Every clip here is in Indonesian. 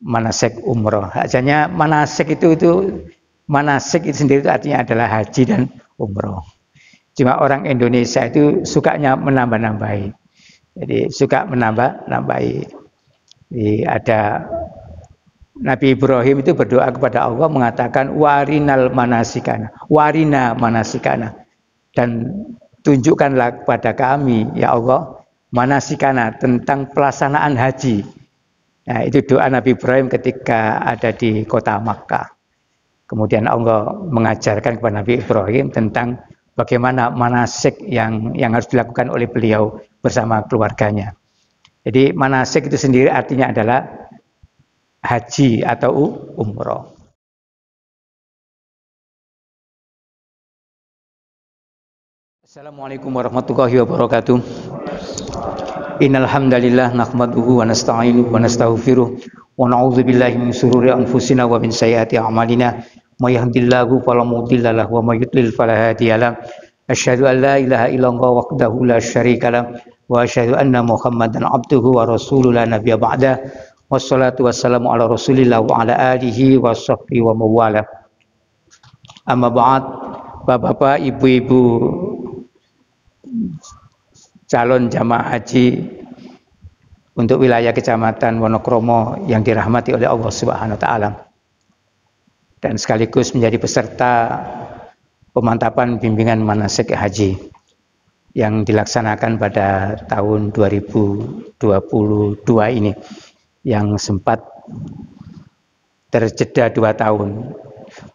manasik umroh. Hanya manasik itu sendiri itu artinya adalah haji dan umroh. Cuma orang Indonesia itu sukanya menambah-nambahi. Jadi suka menambah-nambahi. Jadi ada Nabi Ibrahim itu berdoa kepada Allah mengatakan warina manasikana, dan tunjukkanlah kepada kami ya Allah manasikana, tentang pelaksanaan haji. Nah, itu doa Nabi Ibrahim ketika ada di kota Makkah. Kemudian Allah mengajarkan kepada Nabi Ibrahim tentang bagaimana manasik yang harus dilakukan oleh beliau bersama keluarganya. Jadi manasik itu sendiri artinya adalah haji atau umroh. Assalamualaikum warahmatullahi wabarakatuh. Innal hamdalillah nahmaduhu wa nasta'inuhu wa nastaghfiruh wa na'udzu billahi min shururi anfusina wa min sayyiati a'malina. May yahdihillahu fala mudilla lahu wa may yudlil fala hadiyalah. Asyhadu an la ilaha illallah wahdahu la syarikalah wa asyhadu anna Muhammadan abduhu wa rasuluhu la nabiyya ba'da. Wassalatu wassalamu ala Rasulillah wa ala alihi wa sahbihi wa mawala. Amma ba'd, Bapak-bapak, ibu-ibu calon jamaah haji untuk wilayah Kecamatan Wonokromo yang dirahmati oleh Allah Subhanahu wa taala, dan sekaligus menjadi peserta pemantapan bimbingan manasik haji yang dilaksanakan pada tahun 2022 ini, yang sempat terjeda 2 tahun.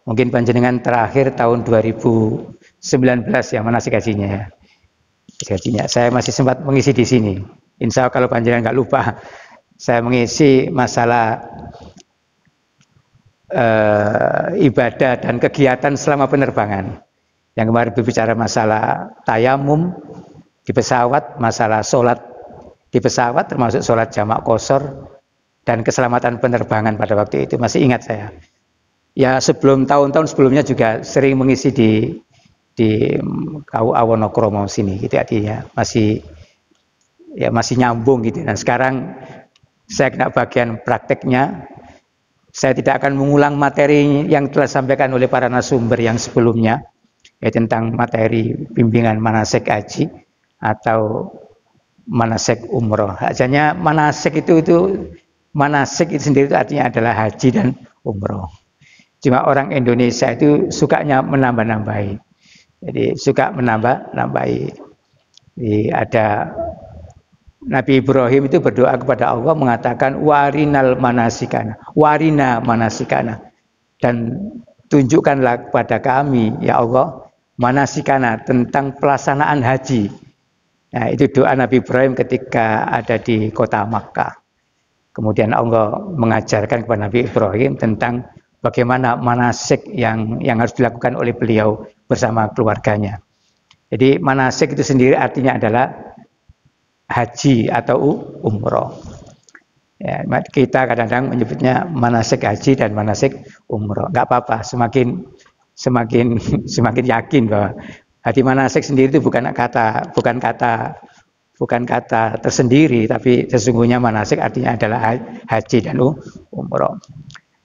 Mungkin panjenengan terakhir tahun 2019 yang manasik hajinya ya. Saya masih sempat mengisi di sini. Insya Allah kalau panjenengan nggak lupa, saya mengisi masalah ibadah dan kegiatan selama penerbangan. Yang kemarin berbicara masalah tayamum di pesawat, masalah sholat di pesawat termasuk sholat jamak qashar, dan keselamatan penerbangan pada waktu itu. Masih ingat saya. Ya sebelum tahun-tahun sebelumnya juga sering mengisi di KUA Wonokromo sini gitu, artinya masih nyambung gitu. Dan sekarang saya kena bagian prakteknya. Saya tidak akan mengulang materi yang telah disampaikan oleh para narasumber yang sebelumnya, ya, tentang materi bimbingan manasik haji atau manasik umroh. Hanya manasik itu sendiri itu artinya adalah haji dan umroh. Cuma orang Indonesia itu sukanya menambah-nambahi. Jadi suka menambah-nambahi. Jadi ada Nabi Ibrahim itu berdoa kepada Allah mengatakan warina manasikana, dan tunjukkanlah kepada kami ya Allah manasikana, tentang pelaksanaan haji. Nah, itu doa Nabi Ibrahim ketika ada di kota Makkah. Kemudian Allah mengajarkan kepada Nabi Ibrahim tentang bagaimana manasik yang harus dilakukan oleh beliau bersama keluarganya. Jadi manasik itu sendiri artinya adalah haji atau umroh. Ya, kita kadang-kadang menyebutnya manasik haji dan manasik umroh. Enggak apa-apa, semakin yakin bahwa haji manasik sendiri itu bukan kata tersendiri, tapi sesungguhnya manasik artinya adalah haji dan umroh.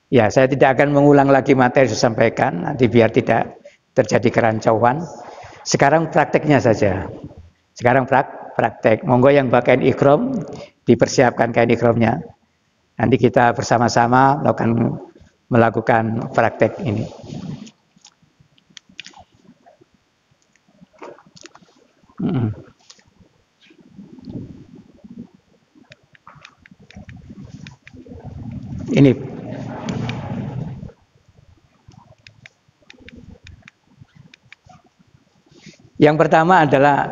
Ya, saya tidak akan mengulang lagi materi yang saya sampaikan, nanti biar tidak terjadi kerancauan. Sekarang prakteknya saja. Sekarang praktek. Monggo yang pakaian ikhram dipersiapkan kain ikhramnya. Nanti kita bersama-sama melakukan praktek ini. Ini yang pertama adalah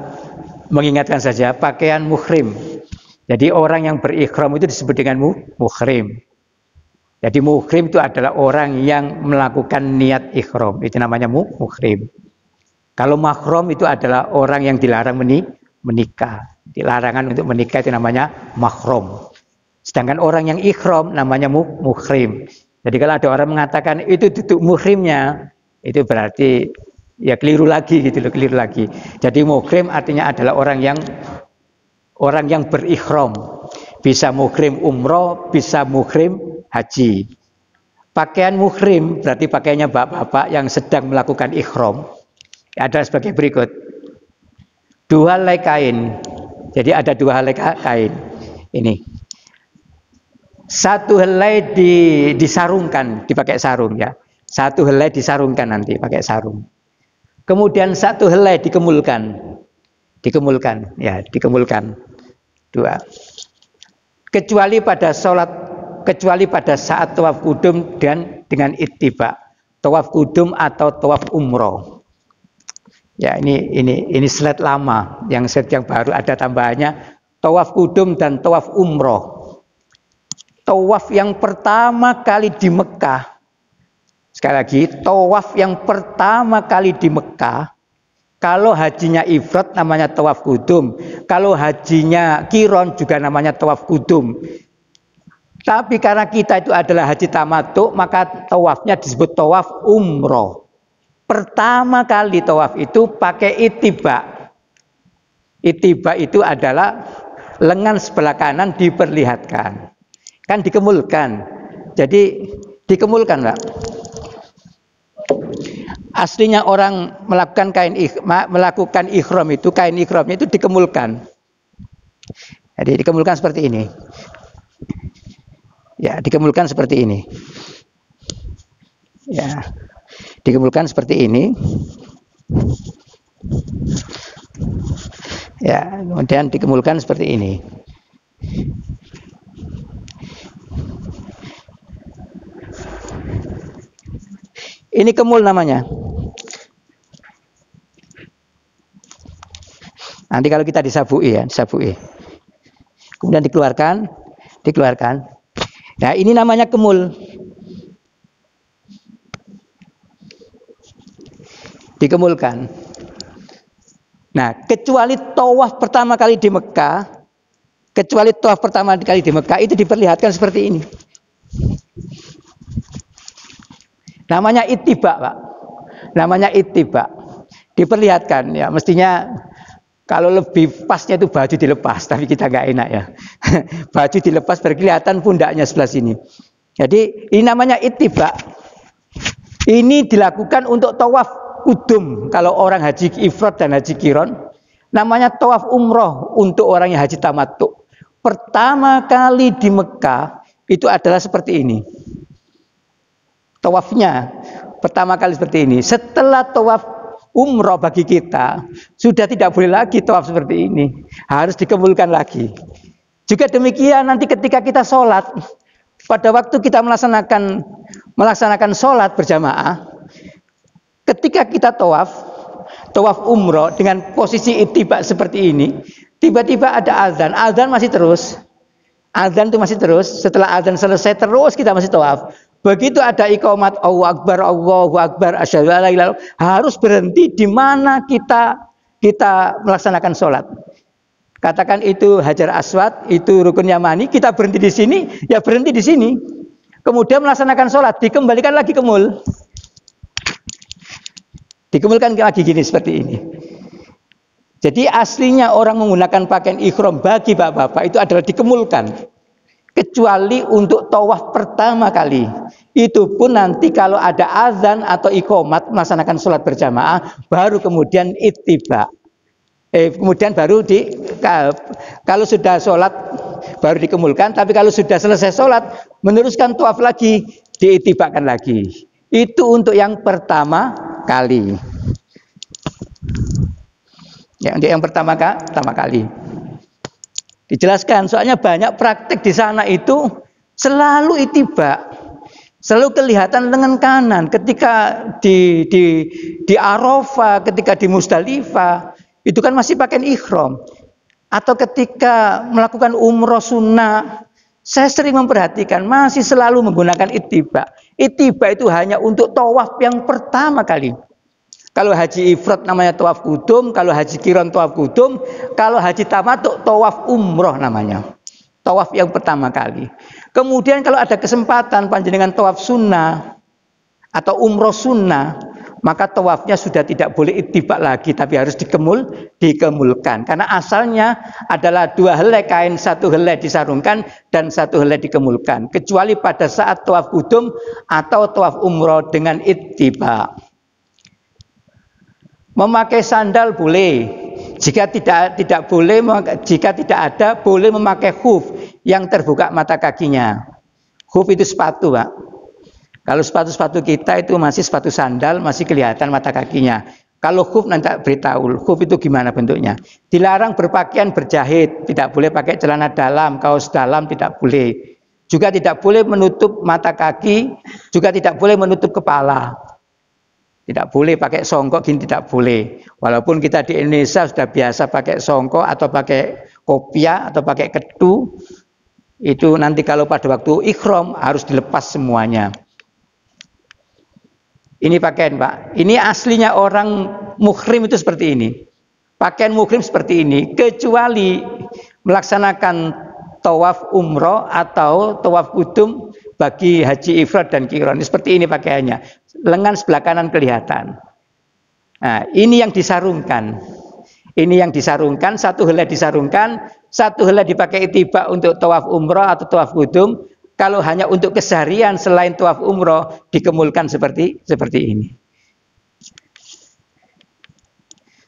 mengingatkan saja pakaian muhrim. Jadi orang yang berikhram itu disebut dengan muhrim. Jadi muhrim itu adalah orang yang melakukan niat ikhram, itu namanya muhrim. Kalau mahram itu adalah orang yang dilarang menikah. Dilarangan untuk menikah itu namanya mahram. Sedangkan orang yang ikhram namanya muhrim. Jadi kalau ada orang mengatakan itu duduk muhrimnya, itu berarti ya keliru lagi gitu loh, keliru lagi. Jadi muhrim artinya adalah orang yang berikhram. Bisa muhrim umroh, bisa muhrim haji. Pakaian muhrim berarti pakaiannya bapak-bapak yang sedang melakukan ihram. Ada sebagai berikut. 2 helai kain. Jadi ada 2 helai kain. Ini. 1 helai disarungkan, dipakai sarung ya. 1 helai disarungkan nanti pakai sarung. Kemudian 1 helai dikemulkan. Dikemulkan, ya, dikemulkan. 2. Kecuali pada saat tawaf kudum dan dengan ittiba. Tawaf kudum atau tawaf umroh. Ya, ini slide lama, yang baru ada tambahannya tawaf kudum dan tawaf umroh. Tawaf yang pertama kali di Mekah. Sekali lagi, tawaf yang pertama kali di Mekah. Kalau hajinya ifrad namanya tawaf kudum. Kalau hajinya kiron juga namanya tawaf kudum. Tapi karena kita itu adalah haji tamattu, maka tawafnya disebut tawaf umroh. Pertama kali tawaf itu pakai ittiba. Ittiba itu adalah lengan sebelah kanan diperlihatkan. Kan dikemulkan. Jadi dikemulkan, Pak. Aslinya orang melakukan ihram itu, kain ihramnya itu dikemulkan. Jadi dikemulkan seperti ini. Ya, dikemulkan seperti ini. Ya. Dikemulkan seperti ini. Ya, kemudian dikemulkan seperti ini. Ini kemul namanya. Nanti kalau kita disabui ya, disabui. Kemudian dikeluarkan. Nah, ini namanya kemul. Dikemulkan. Nah, kecuali tawaf pertama kali di Mekah, itu diperlihatkan seperti ini. Namanya ittiba, Pak. Namanya ittiba. Diperlihatkan ya, mestinya kalau lebih pasnya itu baju dilepas, tapi kita nggak enak ya. Baju dilepas berkelihatan pundaknya sebelah sini. Jadi ini namanya ittiba. Ini dilakukan untuk tawaf kudum kalau orang haji ifrad dan haji kiron. Namanya tawaf umroh untuk orang yang haji tamattu. Pertama kali di Mekah itu adalah seperti ini. Tawafnya pertama kali seperti ini. Setelah tawaf umroh bagi kita sudah tidak boleh lagi tawaf seperti ini. Harus dikemulkan lagi. Juga demikian nanti ketika kita sholat, pada waktu kita melaksanakan sholat berjamaah, ketika kita tawaf umroh dengan posisi ittiba seperti ini, tiba-tiba ada azan. Azan masih terus. Azan itu masih terus. Setelah azan selesai terus kita masih tawaf. Begitu ada iqamat Allahu Akbar, asyhadu alla ilaha illallah, harus berhenti di mana kita melaksanakan sholat. Katakan itu Hajar Aswad, itu Rukun Yamani, kita berhenti di sini, ya berhenti di sini. Kemudian melaksanakan sholat, dikembalikan lagi ke mul. Dikembalikan lagi gini seperti ini. Jadi aslinya orang menggunakan pakaian ihram bagi bapak-bapak itu adalah dikemulkan. Kecuali untuk tawaf pertama kali. Itu pun nanti kalau ada azan atau iqamat melaksanakan sholat berjamaah, baru kemudian ittiba. Kemudian baru kalau sudah sholat baru dikemulkan, tapi kalau sudah selesai sholat meneruskan tawaf lagi, diittibakan lagi. Itu untuk yang pertama kali. Ya, untuk yang pertama kali. Dijelaskan, soalnya banyak praktek di sana itu selalu ittiba. Selalu kelihatan lengan kanan ketika di Arafah, ketika di Musdalifah, itu kan masih pakai ihram. Atau ketika melakukan umroh sunnah, saya sering memperhatikan masih selalu menggunakan ittiba. Ittiba itu hanya untuk tawaf yang pertama kali. Kalau haji ifrad namanya tawaf kudum, kalau haji kiron tawaf kudum, kalau haji tamattu tawaf umroh namanya. Tawaf yang pertama kali. Kemudian kalau ada kesempatan panjenengan tawaf sunnah atau umroh sunnah, maka tawafnya sudah tidak boleh ittiba lagi, tapi harus dikemulkan. Karena asalnya adalah 2 helai kain, 1 helai disarungkan dan 1 helai dikemulkan. Kecuali pada saat tawaf qudum atau tawaf umroh dengan ittiba. Memakai sandal boleh. Jika tidak boleh, jika tidak ada, boleh memakai khuf yang terbuka mata kakinya. Khuf itu sepatu, Pak. Kalau sepatu-sepatu kita itu masih sepatu sandal, masih kelihatan mata kakinya. Kalau khuf nanti beritahu, khuf itu gimana bentuknya. Dilarang berpakaian berjahit, tidak boleh pakai celana dalam, kaos dalam tidak boleh. Juga tidak boleh menutup mata kaki, juga tidak boleh menutup kepala. Tidak boleh pakai songkok gini, tidak boleh. Walaupun kita di Indonesia sudah biasa pakai songkok atau pakai kopiah atau pakai ketu, itu nanti kalau pada waktu ikhram harus dilepas semuanya. Ini pakaian, Pak. Ini aslinya orang muhrim itu seperti ini. Pakaian muhrim seperti ini, kecuali melaksanakan tawaf umroh atau tawaf qudum bagi haji ifrad dan qiran. Seperti ini pakaiannya. Lengan sebelah kanan kelihatan. Nah, ini yang disarungkan. Ini yang disarungkan, 1 helai disarungkan, 1 helai dipakai ittiba untuk tawaf umroh atau tawaf qudum. Kalau hanya untuk keseharian selain tawaf umroh dikemulkan seperti ini.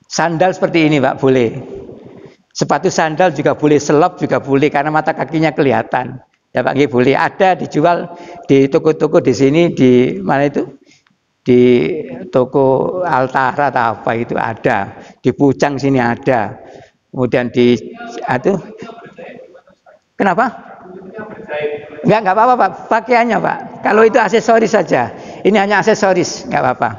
Sandal seperti ini, Pak, boleh. Sepatu sandal juga boleh, selop juga boleh karena mata kakinya kelihatan. Ya Pak, boleh. Ada dijual di toko-toko di sini, di mana itu? Di toko Altara atau apa itu ada. Di Pucang sini ada. Kemudian di kenapa? Enggak apa-apa, Pak. Pakaiannya, Pak. Kalau itu aksesoris saja. Ini hanya aksesoris, enggak apa-apa.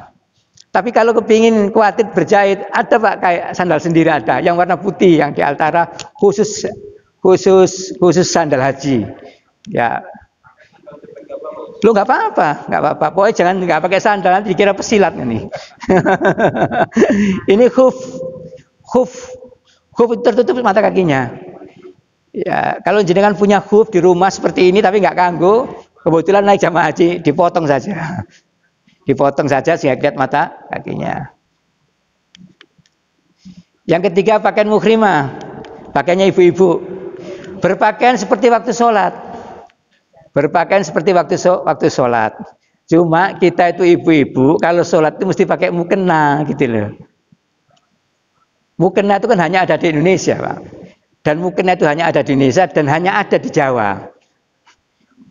Tapi kalau kepingin khawatir berjahit, ada, Pak, kayak sandal sendiri ada. Yang warna putih, yang di Altara khusus sandal haji. Ya. Lu enggak apa-apa, enggak apa-apa. Pokoknya jangan enggak pakai sandal, nanti dikira pesilat nih. Ini khuf tertutup mata kakinya. Ya, kalau jenengan punya khuf di rumah seperti ini tapi nggak kanggo, kebetulan naik jamaah haji dipotong saja. Dipotong saja sehingga lihat mata kakinya. Yang ketiga pakaian muhrimah. Pakaiannya ibu-ibu. Berpakaian seperti waktu sholat. Berpakaian seperti waktu sholat. Cuma kita itu ibu-ibu kalau sholat itu mesti pakai mukena gitu loh. Mukena itu kan hanya ada di Indonesia, Pak. Dan mukena itu hanya ada di Indonesia dan hanya ada di Jawa.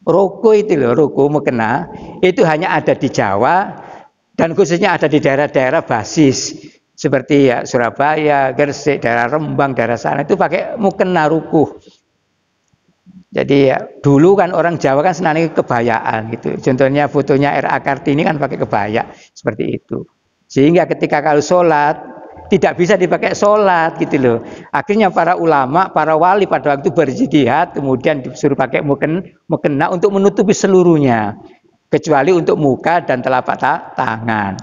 Roko itu loh, roko mukena itu hanya ada di Jawa dan khususnya ada di daerah-daerah basis seperti ya Surabaya, Gresik, daerah Rembang, daerah sana itu pakai mukena rukuh. Jadi ya, dulu kan orang Jawa kan senangnya kebayaan gitu. Contohnya fotonya R.A. Kartini kan pakai kebaya seperti itu. Sehingga ketika kalau sholat tidak bisa dipakai sholat gitu loh. Akhirnya para ulama, para wali pada waktu berjihad kemudian disuruh pakai mukena untuk menutupi seluruhnya. Kecuali untuk muka dan telapak tangan.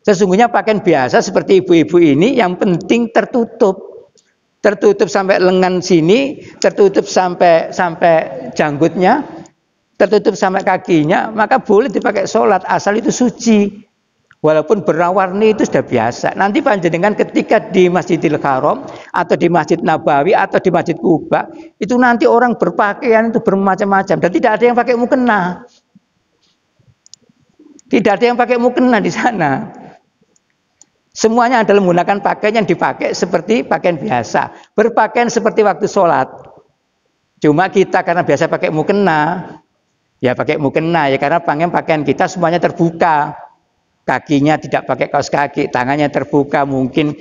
Sesungguhnya pakaian biasa seperti ibu-ibu ini yang penting tertutup. Tertutup sampai lengan sini, tertutup sampai janggutnya, tertutup sampai kakinya, maka boleh dipakai sholat asal itu suci. Walaupun berwarna-warni itu sudah biasa. Nanti panjenengan ketika di Masjidil Haram atau di Masjid Nabawi atau di Masjid Kuba, itu nanti orang berpakaian itu bermacam-macam dan tidak ada yang pakai mukena. Tidak ada yang pakai mukena di sana. Semuanya adalah menggunakan pakaian yang dipakai seperti pakaian biasa. Berpakaian seperti waktu sholat. Cuma kita karena biasa pakai mukena, ya pakai mukena ya karena pakaian kita semuanya terbuka. Kakinya tidak pakai kaos kaki, tangannya terbuka, mungkin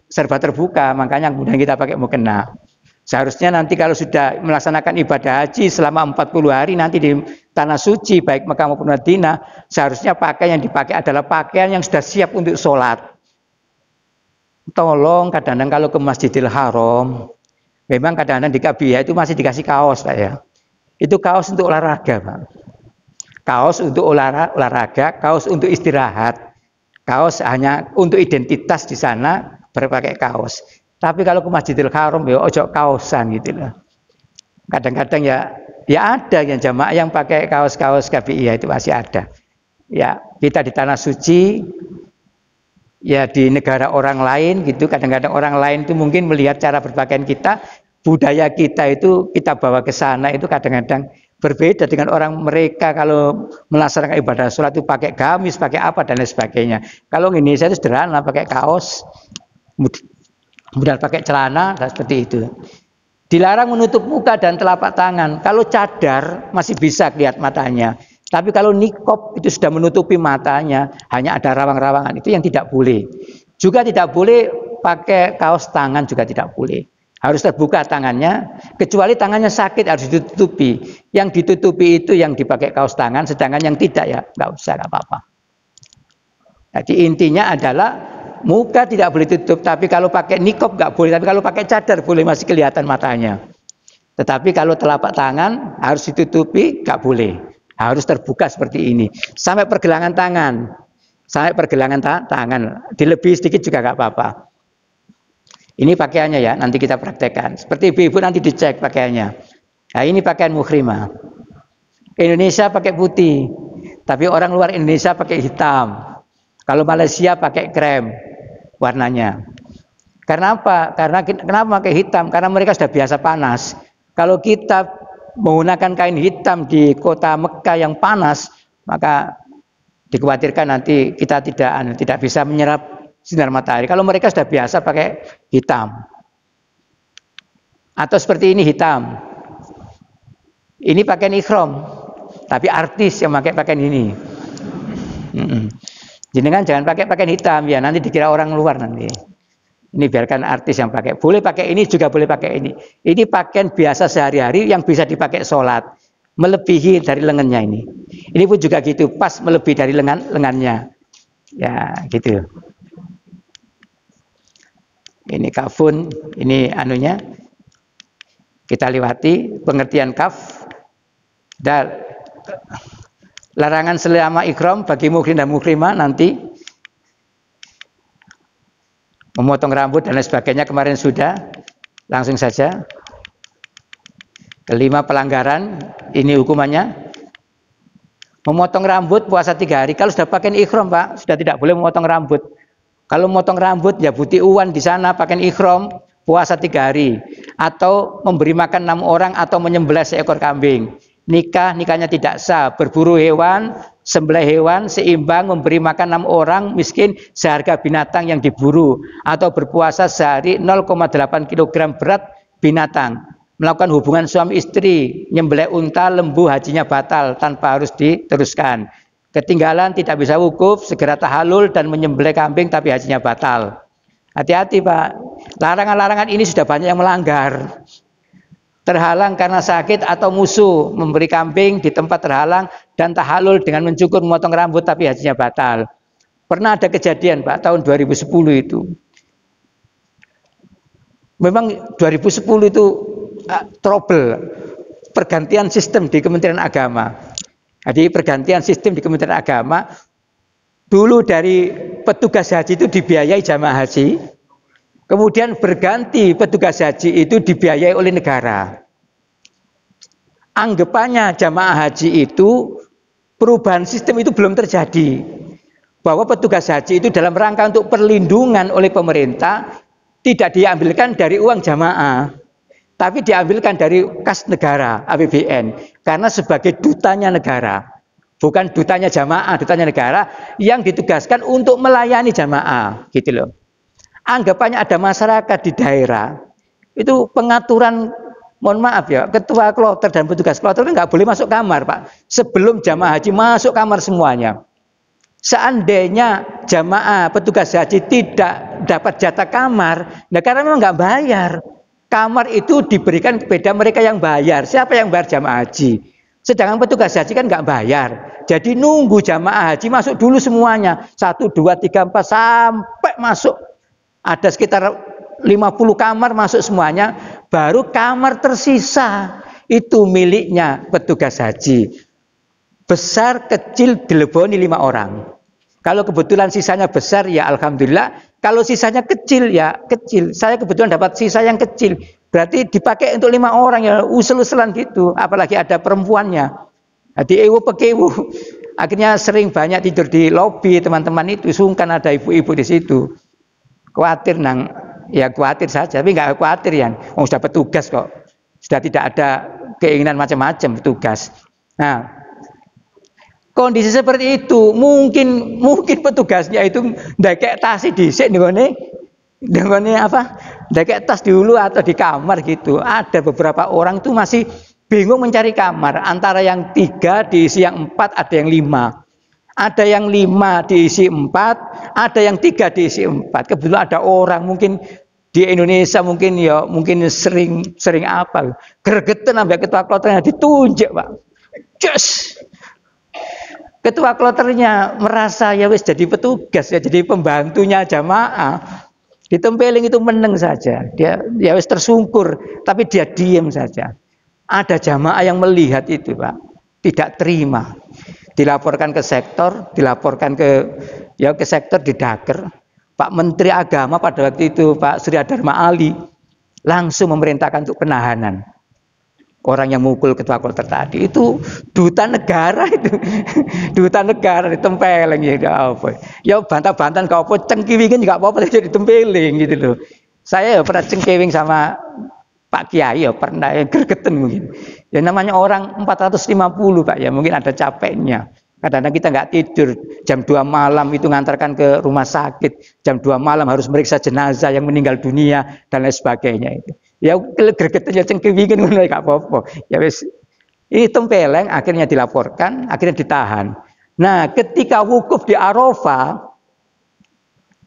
serba terbuka, makanya kemudian kita pakai mukena. Seharusnya nanti kalau sudah melaksanakan ibadah haji selama 40 hari nanti di tanah suci baik Mekah maupun Madinah, seharusnya pakaian yang dipakai adalah pakaian yang sudah siap untuk sholat. Tolong kadang-kadang kalau ke Masjidil Haram, memang kadang-kadang di Kabiyah itu masih dikasih kaos, Pak ya. Itu kaos untuk olahraga, Pak. Kaos untuk olahraga, kaos untuk istirahat. Kaos hanya untuk identitas di sana berpakai kaos. Tapi kalau ke Masjidil Haram ya ojo kaosan gitu loh. Kadang-kadang ya ada yang jamaah yang pakai kaos-kaos KPI itu masih ada. Ya kita di tanah suci, ya di negara orang lain gitu, kadang-kadang orang lain itu mungkin melihat cara berpakaian kita, budaya kita itu kita bawa ke sana itu kadang-kadang berbeda dengan orang mereka kalau melaksanakan ibadah sholat itu pakai gamis, pakai apa dan lain sebagainya. Kalau Indonesia itu sederhana, pakai kaos, kemudian pakai celana dan seperti itu. Dilarang menutup muka dan telapak tangan. Kalau cadar masih bisa lihat matanya. Tapi kalau nikob itu sudah menutupi matanya, hanya ada rawang-rawangan, itu yang tidak boleh. Juga tidak boleh pakai kaos tangan, juga tidak boleh. Harus terbuka tangannya, kecuali tangannya sakit harus ditutupi. Yang ditutupi itu yang dipakai kaos tangan, sedangkan yang tidak ya nggak usah, nggak apa-apa. Jadi intinya adalah muka tidak boleh tutup, tapi kalau pakai nikob nggak boleh, tapi kalau pakai cadar boleh, masih kelihatan matanya. Tetapi kalau telapak tangan harus ditutupi, nggak boleh, harus terbuka seperti ini. Sampai pergelangan tangan, tangan, dilebih sedikit juga nggak apa-apa. Ini pakaiannya ya, nanti kita praktekkan. Seperti ibu-ibu nanti dicek pakaiannya. Nah ini pakaian muhrimah. Indonesia pakai putih, tapi orang luar Indonesia pakai hitam. Kalau Malaysia pakai krem warnanya. Karena apa? Kenapa pakai hitam? Karena mereka sudah biasa panas. Kalau kita menggunakan kain hitam di kota Mekah yang panas, maka dikhawatirkan nanti kita tidak bisa menyerap sinar matahari. Kalau mereka sudah biasa pakai hitam. Atau seperti ini hitam. Ini pakaian ikhram, tapi artis yang pakai pakaian ini. Jadi kan jangan pakai pakaian hitam ya, nanti dikira orang luar nanti. Ini biarkan artis yang pakai. Boleh pakai ini, juga boleh pakai ini. Ini pakaian biasa sehari-hari yang bisa dipakai sholat. Melebihi dari lengannya ini. Ini pun juga gitu, pas melebihi dari lengannya. Ya, gitu. Ini kafun, ini anunya. Kita lewati pengertian kaf. Dan larangan selama ikram bagi muhrim dan muhrimah nanti. Memotong rambut dan lain sebagainya kemarin sudah. Langsung saja. Kelima, pelanggaran, ini hukumannya. Memotong rambut puasa 3 hari. Kalau sudah pakai ikhram Pak, sudah tidak boleh memotong rambut. Kalau memotong rambut ya buti uwan di sana pakai ikhram puasa 3 hari. Atau memberi makan 6 orang atau menyembelih seekor kambing. Nikahnya tidak sah. Berburu hewan, sembelih hewan seimbang, memberi makan 6 orang miskin seharga binatang yang diburu. Atau berpuasa sehari 0,8 kg berat binatang. Melakukan hubungan suami istri, nyembelih unta, lembu, hajinya batal tanpa harus diteruskan. Ketinggalan tidak bisa wukuf, segera tahallul dan menyembelih kambing tapi hajinya batal. Hati-hati Pak, larangan-larangan ini sudah banyak yang melanggar. Terhalang karena sakit atau musuh, memberi kambing di tempat terhalang dan tahallul dengan mencukur memotong rambut tapi hajinya batal. Pernah ada kejadian Pak, tahun 2010 itu. Memang 2010 itu trouble, pergantian sistem di Kementerian Agama. Jadi pergantian sistem di Kementerian Agama, dulu dari petugas haji itu dibiayai jamaah haji, kemudian berganti petugas haji itu dibiayai oleh negara. Anggapannya jamaah haji itu perubahan sistem itu belum terjadi, bahwa petugas haji itu dalam rangka untuk perlindungan oleh pemerintah tidak diambilkan dari uang jamaah, tapi diambilkan dari kas negara APBN. Karena sebagai dutanya negara, bukan dutanya jamaah, dutanya negara yang ditugaskan untuk melayani jamaah, gitu loh. Anggapannya ada masyarakat di daerah, itu pengaturan, mohon maaf ya, ketua kloter dan petugas kloter nggak boleh masuk kamar Pak. Sebelum jamaah haji masuk kamar semuanya. Seandainya jamaah petugas haji tidak dapat jatah kamar, nah karena memang nggak bayar. Kamar itu diberikan kepada mereka yang bayar. Siapa yang bayar? Jamaah haji. Sedangkan petugas haji kan nggak bayar. Jadi nunggu jamaah haji masuk dulu semuanya. 1, 2, 3, 4 sampai masuk. Ada sekitar 50 kamar masuk semuanya. Baru kamar tersisa itu miliknya petugas haji. Besar kecil dileboni 5 orang. Kalau kebetulan sisanya besar ya alhamdulillah. Kalau sisanya kecil ya kecil. Saya kebetulan dapat sisa yang kecil. Berarti dipakai untuk 5 orang ya, usul-usulan gitu. Apalagi ada perempuannya. Jadi ewu pekewu. Akhirnya sering banyak tidur di lobi, teman-teman itu sungkan ada ibu-ibu di situ. Khawatir nang, ya khawatir saja, tapi nggak khawatir ya. Oh, sudah petugas kok. Sudah tidak ada keinginan macam-macam petugas. Nah, kondisi seperti itu mungkin petugasnya itu ndekek tas dhisik dengan apa? Ndekek tas dulu atau di kamar gitu. Ada beberapa orang tuh masih bingung mencari kamar. Antara yang 3 diisi yang 4, ada yang 5. Ada yang 5 diisi 4, ada yang 3 diisi 4. Kebetulan ada orang mungkin di Indonesia mungkin sering apa? Gregetan sampai ketua kloternya ditunjuk, Pak. Yes. Ketua kloternya merasa ya wis jadi petugas ya, jadi pembantunya jamaah. Ditempeling itu meneng saja. Dia ya wis tersungkur, tapi dia diam saja. Ada jamaah yang melihat itu, Pak. Tidak terima. Dilaporkan ke sektor, dilaporkan ke sektor di Daker. Pak Menteri Agama pada waktu itu Pak Surya Dharma Ali langsung memerintahkan untuk penahanan orang yang mukul ketua kloter tadi. Itu duta negara itu. Duta negara ditempeleng ya apa. Ya bantah-bantahan kau apa cengkiwingin juga apa-apa jadi ditempeleng gitu loh. Saya ya pernah cengkiwing sama Pak Kiai ya pernah gregetan mungkin. Ya namanya orang 450 Pak ya, mungkin ada capeknya. Kadang-kadang kita nggak tidur, jam 2 malam itu ngantarkan ke rumah sakit, jam 2 malam harus meriksa jenazah yang meninggal dunia dan lain sebagainya itu. Ya gregetnya cengkiwingin ngono gak apa-apa. Ya wis ini tempeleng akhirnya dilaporkan, akhirnya ditahan. Nah, ketika wukuf di Arafah,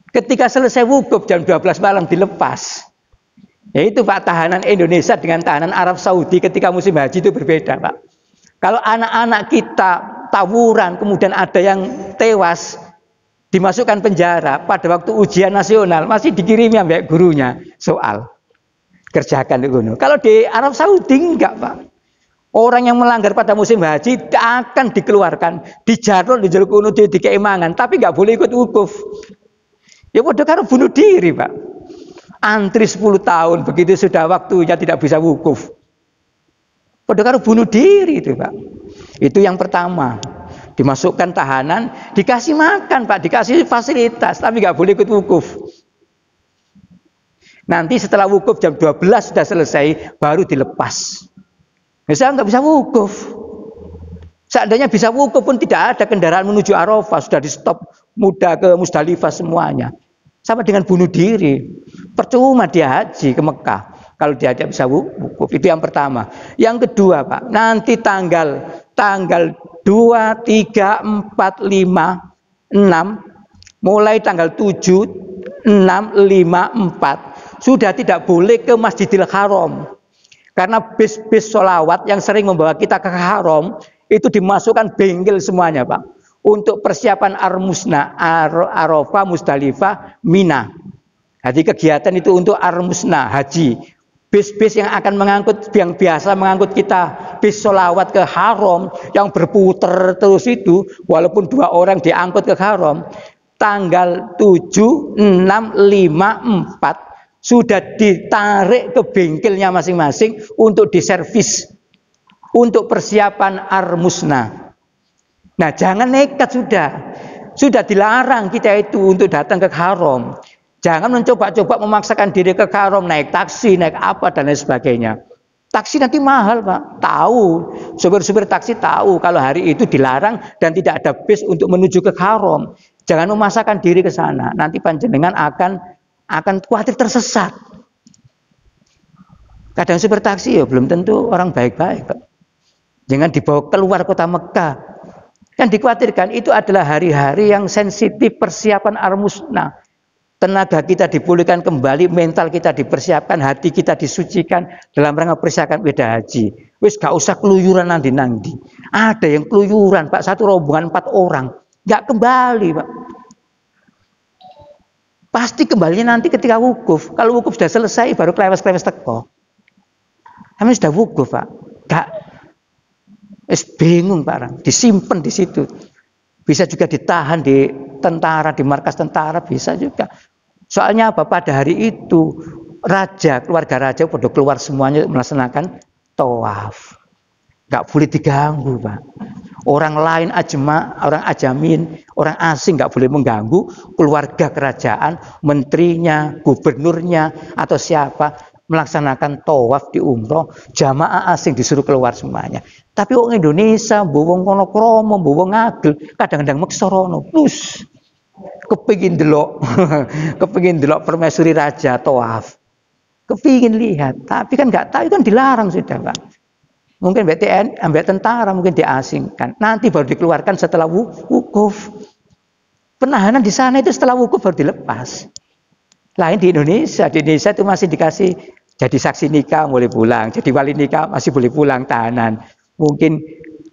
ketika selesai wukuf jam 12 malam dilepas. Yaitu Pak, tahanan Indonesia dengan tahanan Arab Saudi ketika musim haji itu berbeda, Pak. Kalau anak-anak kita tawuran, kemudian ada yang tewas, dimasukkan penjara, pada waktu ujian nasional masih dikirimi sampai gurunya soal. Kerjakan itu. Kalau di Arab Saudi enggak, Pak. Orang yang melanggar pada musim haji akan dikeluarkan, dijarul, dijeluk kuno, dikeimangan, tapi enggak boleh ikut wukuf. Ya padha karo bunuh diri, Pak. Antri 10 tahun, begitu sudah waktunya tidak bisa wukuf. Padha karo bunuh diri itu, Pak. Itu yang pertama. Dimasukkan tahanan, dikasih makan, Pak, dikasih fasilitas, tapi nggak boleh ikut wukuf. Nanti setelah wukuf jam 12 sudah selesai, baru dilepas. Misalnya nggak bisa wukuf. Seandainya bisa wukuf pun tidak ada kendaraan menuju Arafah, sudah di stop mudah ke Musdalifah semuanya. Sama dengan bunuh diri. Percuma dia haji ke Mekah kalau dia tidak bisa wukuf. Itu yang pertama. Yang kedua, Pak, nanti tanggal 2, 3, 4, 5, 6, mulai tanggal 7, 6, 5, 4 sudah tidak boleh ke Masjidil Haram. Karena bis-bis sholawat yang sering membawa kita ke Haram itu dimasukkan bengkel semuanya, Pak. Untuk persiapan Ar-Musna, Arafah, Musdalifah, Mina. Jadi kegiatan itu untuk Ar-Musna, haji. Bis-bis yang akan mengangkut, yang biasa mengangkut kita, bis sholawat ke Haram, yang berputar terus itu, walaupun 2 orang diangkut ke Haram, tanggal 7, 6, 5, 4, sudah ditarik ke bengkelnya masing-masing untuk diservis, untuk persiapan Ar-Musna. Nah, jangan nekat sudah dilarang kita itu untuk datang ke Haram. Jangan mencoba-coba memaksakan diri ke Haram, naik taksi, naik apa dan lain sebagainya. Taksi nanti mahal, Pak. Tahu, supir-supir taksi tahu kalau hari itu dilarang dan tidak ada bis untuk menuju ke Haram. Jangan memaksakan diri ke sana. Nanti panjenengan akan khawatir tersesat. Kadang supir taksi ya belum tentu orang baik-baik, Pak. Jangan dibawa keluar kota Mekah. Yang dikhawatirkan itu adalah hari-hari yang sensitif persiapan Ar-Musna. Tenaga kita dipulihkan kembali, mental kita dipersiapkan, hati kita disucikan dalam rangka persiapan weda haji. Wis gak usah keluyuran nandi-nandi. Ada yang keluyuran, Pak, satu rombongan 4 orang. Gak kembali, Pak. Pasti kembalinya nanti ketika wukuf. Kalau wukuf sudah selesai baru klewes-klewes teko. Kami sudah wukuf, Pak. Gak bingung, Pak, disimpan di situ. Bisa juga ditahan di tentara, di markas tentara, bisa juga. Soalnya apa? Pada hari itu keluarga raja pada keluar semuanya melaksanakan tawaf. Gak boleh diganggu, Pak. Orang lain orang ajamin, orang asing nggak boleh mengganggu keluarga kerajaan, menterinya, gubernurnya atau siapa melaksanakan tawaf di umroh, jamaah asing disuruh keluar semuanya. Tapi orang Indonesia, wong kono kromo, wong ngagel, kadang-kadang meksorono, plus kepingin delok, kepingin delok permaisuri raja tawaf, kepingin lihat, tapi kan nggak tahu, itu kan dilarang sudah, Pak. Mungkin BTN, ambil tentara, mungkin diasingkan. Nanti baru dikeluarkan setelah wukuf. Penahanan di sana itu setelah wukuf baru dilepas. Lain di Indonesia itu masih dikasih jadi saksi nikah boleh pulang, jadi wali nikah masih boleh pulang tahanan. Mungkin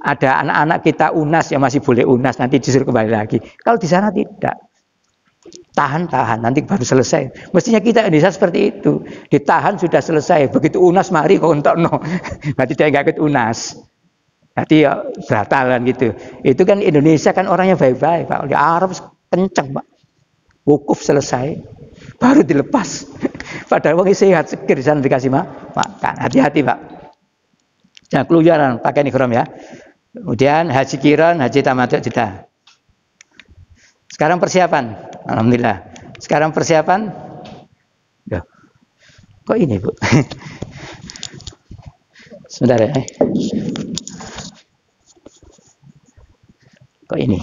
ada anak-anak kita UNAS yang masih boleh UNAS, nanti disuruh kembali lagi. Kalau di sana tidak. Tahan, nanti baru selesai. Mestinya kita Indonesia seperti itu. Ditahan sudah selesai. Begitu UNAS mari kok no. Berarti dia nggak ikut UNAS. Nanti ya beratalan gitu. Itu kan Indonesia kan orangnya baik-baik, Pak. Di Arab kenceng, Pak. Wukuf selesai, baru dilepas. Padahal orang sehat seger di sana dikasih makan. Hati-hati, Pak. Jangan keluyuran pakai ihram ya. Kemudian haji kiron, haji tamattu sudah. Sekarang persiapan, alhamdulillah. Sekarang persiapan, ya. Kok ini Bu? Sebentar ya. Kok ini?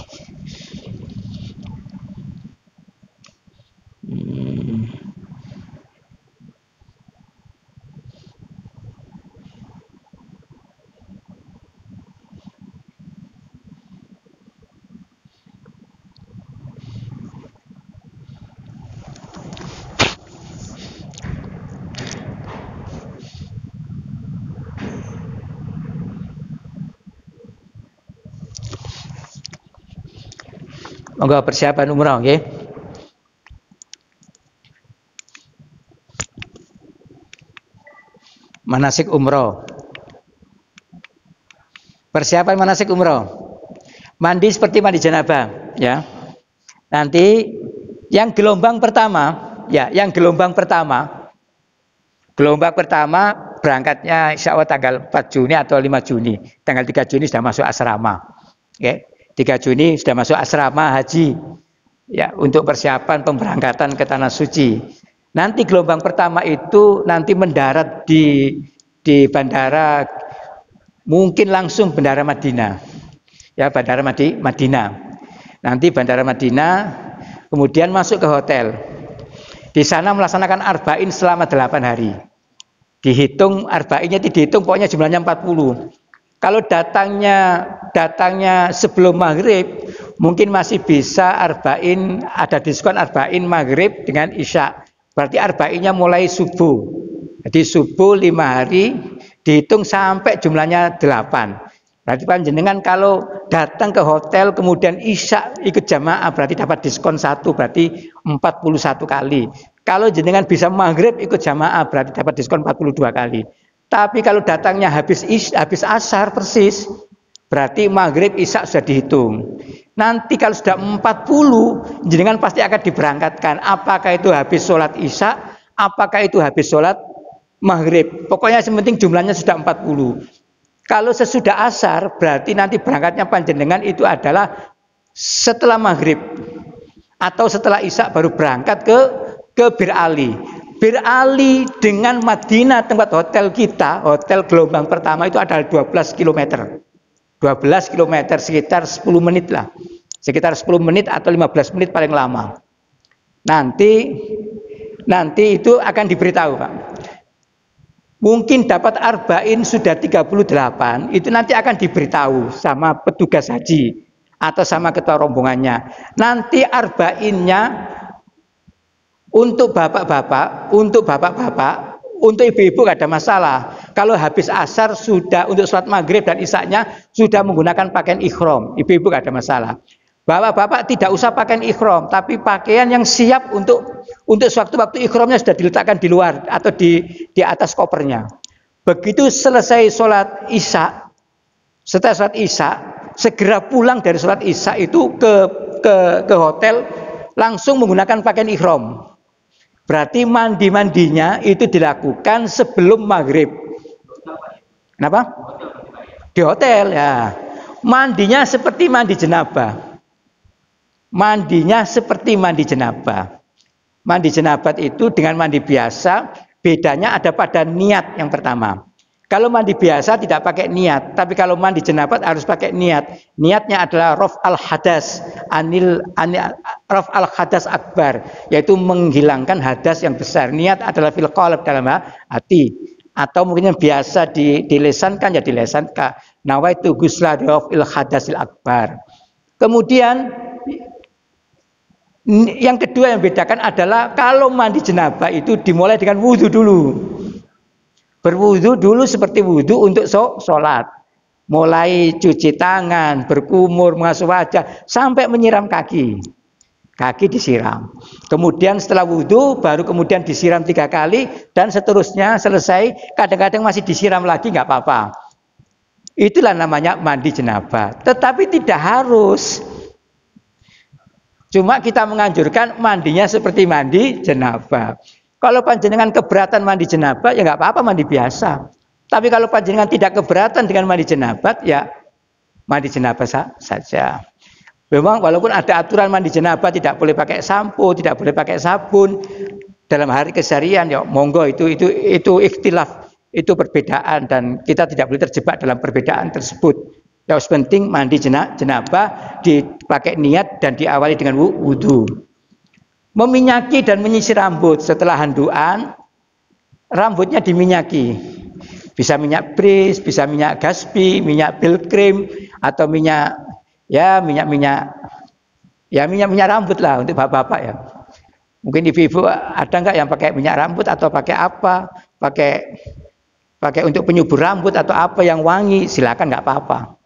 Monggo persiapan umrah, nggih. Manasik umrah. Persiapan manasik umrah. Mandi seperti mandi janabah, ya. Nanti yang gelombang pertama, ya, gelombang pertama berangkatnya insya Allah tanggal 4 Juni atau 5 Juni. Tanggal 3 Juni sudah masuk asrama. Oke. 3 Juni sudah masuk asrama haji. Ya, untuk persiapan pemberangkatan ke tanah suci. Nanti gelombang pertama itu nanti mendarat di bandara, mungkin langsung bandara Madinah. Ya, bandara Madinah. Nanti bandara Madinah, kemudian masuk ke hotel. Di sana melaksanakan arba'in selama 8 hari. Dihitung arba'innya dihitung pokoknya jumlahnya 40. Kalau datangnya sebelum maghrib, mungkin masih bisa arba'in, ada diskon arba'in maghrib dengan isya. Berarti arba'innya mulai subuh. Jadi subuh 5 hari, dihitung sampai jumlahnya 8. Berarti panjenengan kalau datang ke hotel kemudian isya ikut jamaah berarti dapat diskon 1, berarti 41 kali. Kalau jenengan bisa maghrib ikut jamaah berarti dapat diskon 42 kali. Tapi kalau datangnya habis asar persis, berarti maghrib isya sudah dihitung. Nanti kalau sudah 40, jenengan pasti akan diberangkatkan. Apakah itu habis sholat isya, apakah itu habis sholat maghrib. Pokoknya yang penting jumlahnya sudah 40. Kalau sesudah asar, berarti nanti berangkatnya panjenengan itu adalah setelah maghrib. Atau setelah isya baru berangkat ke Bir Ali. Bir Ali dengan Madinah tempat hotel kita, hotel gelombang pertama itu adalah 12 km. 12 km sekitar 10 menit lah. Sekitar 10 menit atau 15 menit paling lama. Nanti itu akan diberitahu, Pak. Mungkin dapat arba'in sudah 38, itu nanti akan diberitahu sama petugas haji atau sama ketua rombongannya. Nanti arba'innya untuk bapak-bapak, untuk ibu-ibu gak ada masalah. Kalau habis asar sudah untuk sholat maghrib dan isya-nya sudah menggunakan pakaian ikhram, ibu-ibu gak ada masalah. Bapak-bapak tidak usah pakaian ikhram, tapi pakaian yang siap untuk sewaktu-waktu ikhramnya sudah diletakkan di luar atau di atas kopernya. Begitu selesai sholat isya, segera pulang dari sholat isya itu ke hotel langsung menggunakan pakaian ikhram. Berarti mandinya itu dilakukan sebelum maghrib. Kenapa? Di hotel ya. Mandinya seperti mandi jenabah. Mandinya seperti mandi jenabah. Mandi jenabah itu dengan mandi biasa, bedanya ada pada niat yang pertama. Kalau mandi biasa tidak pakai niat, tapi kalau mandi jenabah harus pakai niat. Niatnya adalah raf al hadas, raf al hadas akbar, yaitu menghilangkan hadas yang besar. Niat adalah fil qalb, dalam hati. Atau mungkin yang biasa dilesankan ya dilesankan. Nawaitu ghusla raf il hadasil akbar. Kemudian yang kedua yang bedakan adalah kalau mandi jenabah itu dimulai dengan wudhu dulu. Berwudu dulu seperti wudu untuk sholat. Mulai cuci tangan, berkumur, mengasuh wajah, sampai menyiram kaki. Kaki disiram. Kemudian setelah wudu, baru kemudian disiram 3 kali, dan seterusnya selesai. Kadang-kadang masih disiram lagi, nggak apa-apa. Itulah namanya mandi jenabah. Tetapi tidak harus. Cuma kita menganjurkan mandinya seperti mandi jenabah. Kalau panjenengan keberatan mandi jenabah, ya nggak apa-apa mandi biasa. Tapi kalau panjenengan tidak keberatan dengan mandi jenabah, ya mandi jenabah saja. Memang walaupun ada aturan mandi jenabah tidak boleh pakai sampo, tidak boleh pakai sabun dalam hari keseharian, ya monggo itu ikhtilaf, itu perbedaan dan kita tidak boleh terjebak dalam perbedaan tersebut. Yang penting mandi jenabah dipakai niat dan diawali dengan wudu. Meminyaki dan menyisir rambut setelah handuan, rambutnya diminyaki. Bisa minyak bris, bisa minyak gaspi, minyak bilkrim, atau minyak rambut lah untuk bapak-bapak ya. Mungkin ibu-ibu ada nggak yang pakai minyak rambut atau pakai apa? Pakai untuk penyubur rambut atau apa yang wangi, silakan nggak apa-apa.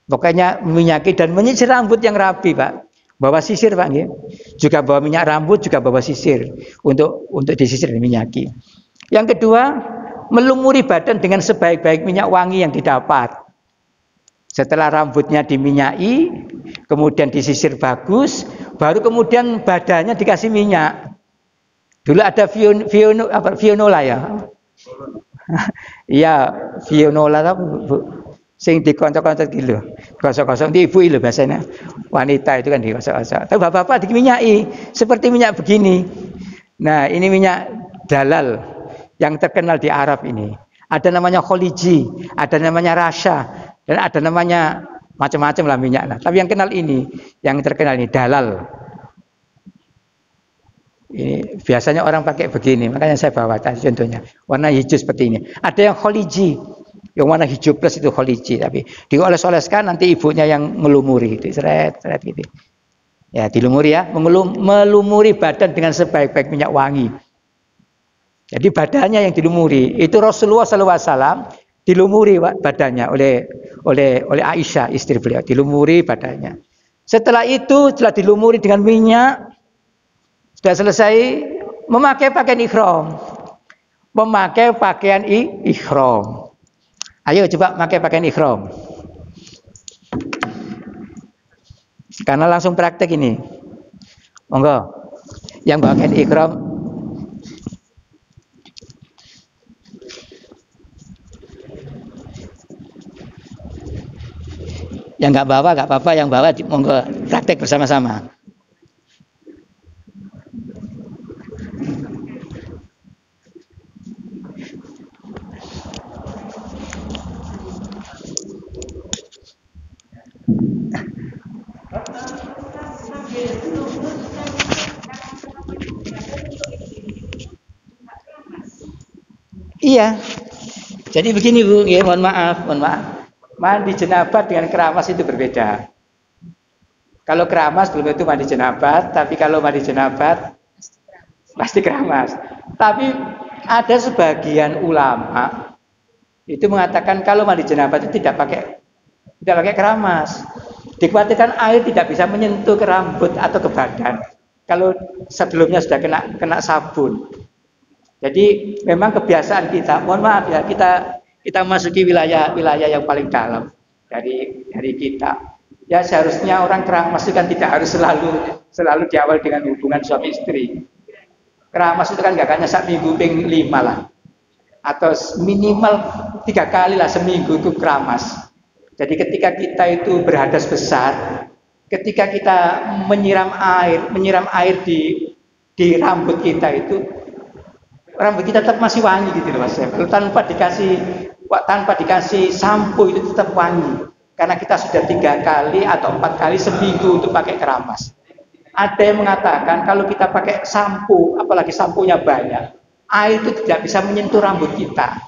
Pokoknya meminyaki dan menyisir rambut yang rapi, Pak. Bawa sisir, Pak, ya. Juga bawa minyak rambut, juga bawa sisir untuk disisir dan minyaki. Yang kedua, melumuri badan dengan sebaik-baik minyak wangi yang didapat. Setelah rambutnya diminyaki, kemudian disisir bagus, baru kemudian badannya dikasih minyak. Dulu ada Fionola ya. Iya, Fionola Bu. Sing dikocok-kocok gitu, gosok-gosok di ibu itu biasanya wanita itu kan digosok-gosok. Tapi bapak-bapak diminyaki seperti minyak begini. Nah ini minyak dalal yang terkenal di Arab ini. Ada namanya kholiji, ada namanya rasha, dan ada namanya macam-macam lah minyak. Nah, tapi yang kenal ini, yang terkenal ini dalal. Ini biasanya orang pakai begini, makanya saya bawa tadi contohnya warna hijau seperti ini. Ada yang kholiji. Yang warna hijau plus itu kholiji, tapi dioles-oleskan nanti ibunya yang melumuri gitu, seret gitu. Ya, dilumuri ya, melumuri badan dengan sebaik-baik minyak wangi. Jadi badannya yang dilumuri. Itu Rasulullah SAW dilumuri badannya oleh Aisyah istri beliau, dilumuri badannya. Setelah itu, setelah dilumuri dengan minyak, sudah selesai memakai pakaian ihram. Memakai pakaian ihram. Ayo coba pakai pakaian ihram. Karena langsung praktek ini. Monggo. Yang pakaian ihram. Yang nggak bawa nggak apa-apa, yang bawa monggo praktek bersama-sama. Iya. Jadi begini Bu, ya, mohon maaf. Mandi jenabah dengan keramas itu berbeda. Kalau keramas belum tentu mandi jenabah, tapi kalau mandi jenabah pasti keramas. Tapi ada sebagian ulama itu mengatakan kalau mandi jenabah itu tidak pakai keramas. Dikhawatirkan air tidak bisa menyentuh ke rambut atau ke badan. Kalau sebelumnya sudah kena sabun. Jadi memang kebiasaan kita, mohon maaf ya, kita masuki wilayah yang paling dalam dari kita. Ya seharusnya orang keramas itu kan tidak harus selalu diawali dengan hubungan suami istri. Keramas itu kan gak hanya sak minggu ping 5 lah, atau minimal 3 kali lah seminggu itu keramas. Jadi ketika kita itu berhadas besar, ketika kita menyiram air di rambut kita itu, rambut kita tetap masih wangi gitu loh Mas. Kalau tanpa dikasih sampo itu tetap wangi. Karena kita sudah 3 kali atau 4 kali seminggu untuk pakai keramas. Ada yang mengatakan kalau kita pakai sampo, apalagi samponya banyak, air itu tidak bisa menyentuh rambut kita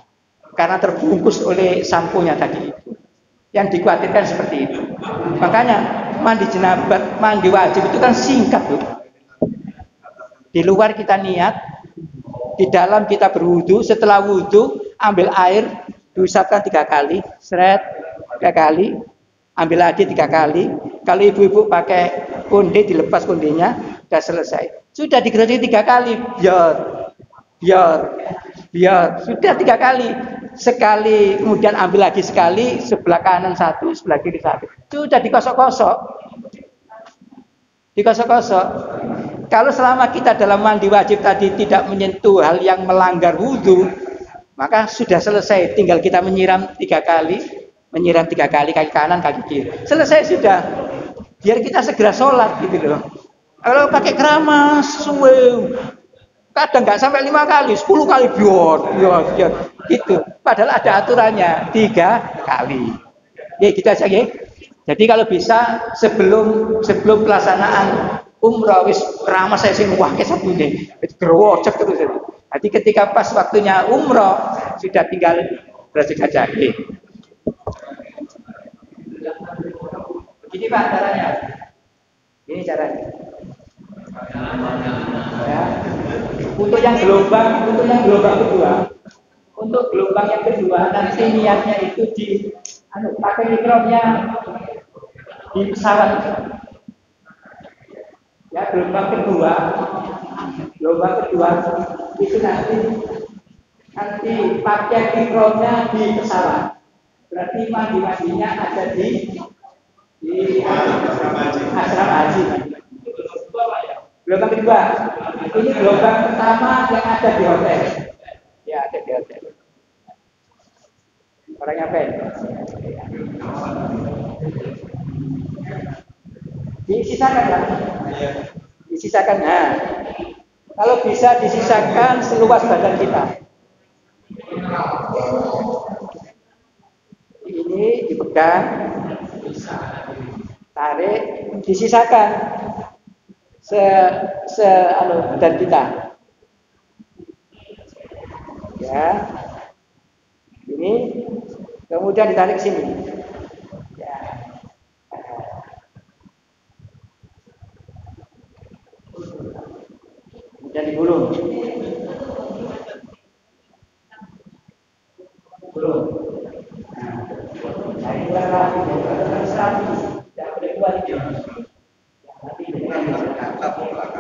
karena terbungkus oleh samponya tadi itu. Yang dikhawatirkan seperti itu. Makanya mandi jenabat, mandi wajib itu kan singkat loh. Di luar kita niat, di dalam kita berwudu, setelah wudu ambil air diusapkan 3 kali, seret 3 kali, ambil lagi 3 kali. Kalau ibu-ibu pakai konde, dilepas kondenya, sudah selesai. Sudah digeruduk 3 kali, biar sudah 3 kali. Sekali, kemudian ambil lagi sekali, sebelah kanan 1, sebelah kiri 1. Sudah dikosok-kosok. Kalau selama kita dalam mandi wajib tadi tidak menyentuh hal yang melanggar wudhu, maka sudah selesai. Tinggal kita menyiram 3 kali, kaki kanan, kaki kiri. Selesai sudah. Biar kita segera sholat gitu loh. Kalau pakai keramas, kadang nggak sampai 5 kali, 10 kali biar gitu. Padahal ada aturannya 3 kali. Ya gitu aja ya. Jadi kalau bisa sebelum pelaksanaan umroh wis keramas saya sing wah kesabune. Gerwocek terus. Jadi ketika pas waktunya umroh sudah tinggal bersih saja. Begini Pak caranya. Ini caranya. Ya. Untuk yang gelombang kedua. Untuk gelombang yang kedua nanti niatnya itu pakai mikronya di pesawat. Ya, gelombang kedua itu nanti pakai mikronya di pesawat. Berarti mandi-mandinya ada di asrama haji. Gelombang kedua. Ini gelombang pertama yang ada di hotel. Ya, ada di hotel. Orangnya apa? Disisakan kan? Disisakan. Nah, kalau bisa disisakan seluas badan kita. Ini dipegang, tarik, disisakan badan kita. Ya. Ini kemudian ditarik ke sini. Ya. Kemudian digulung.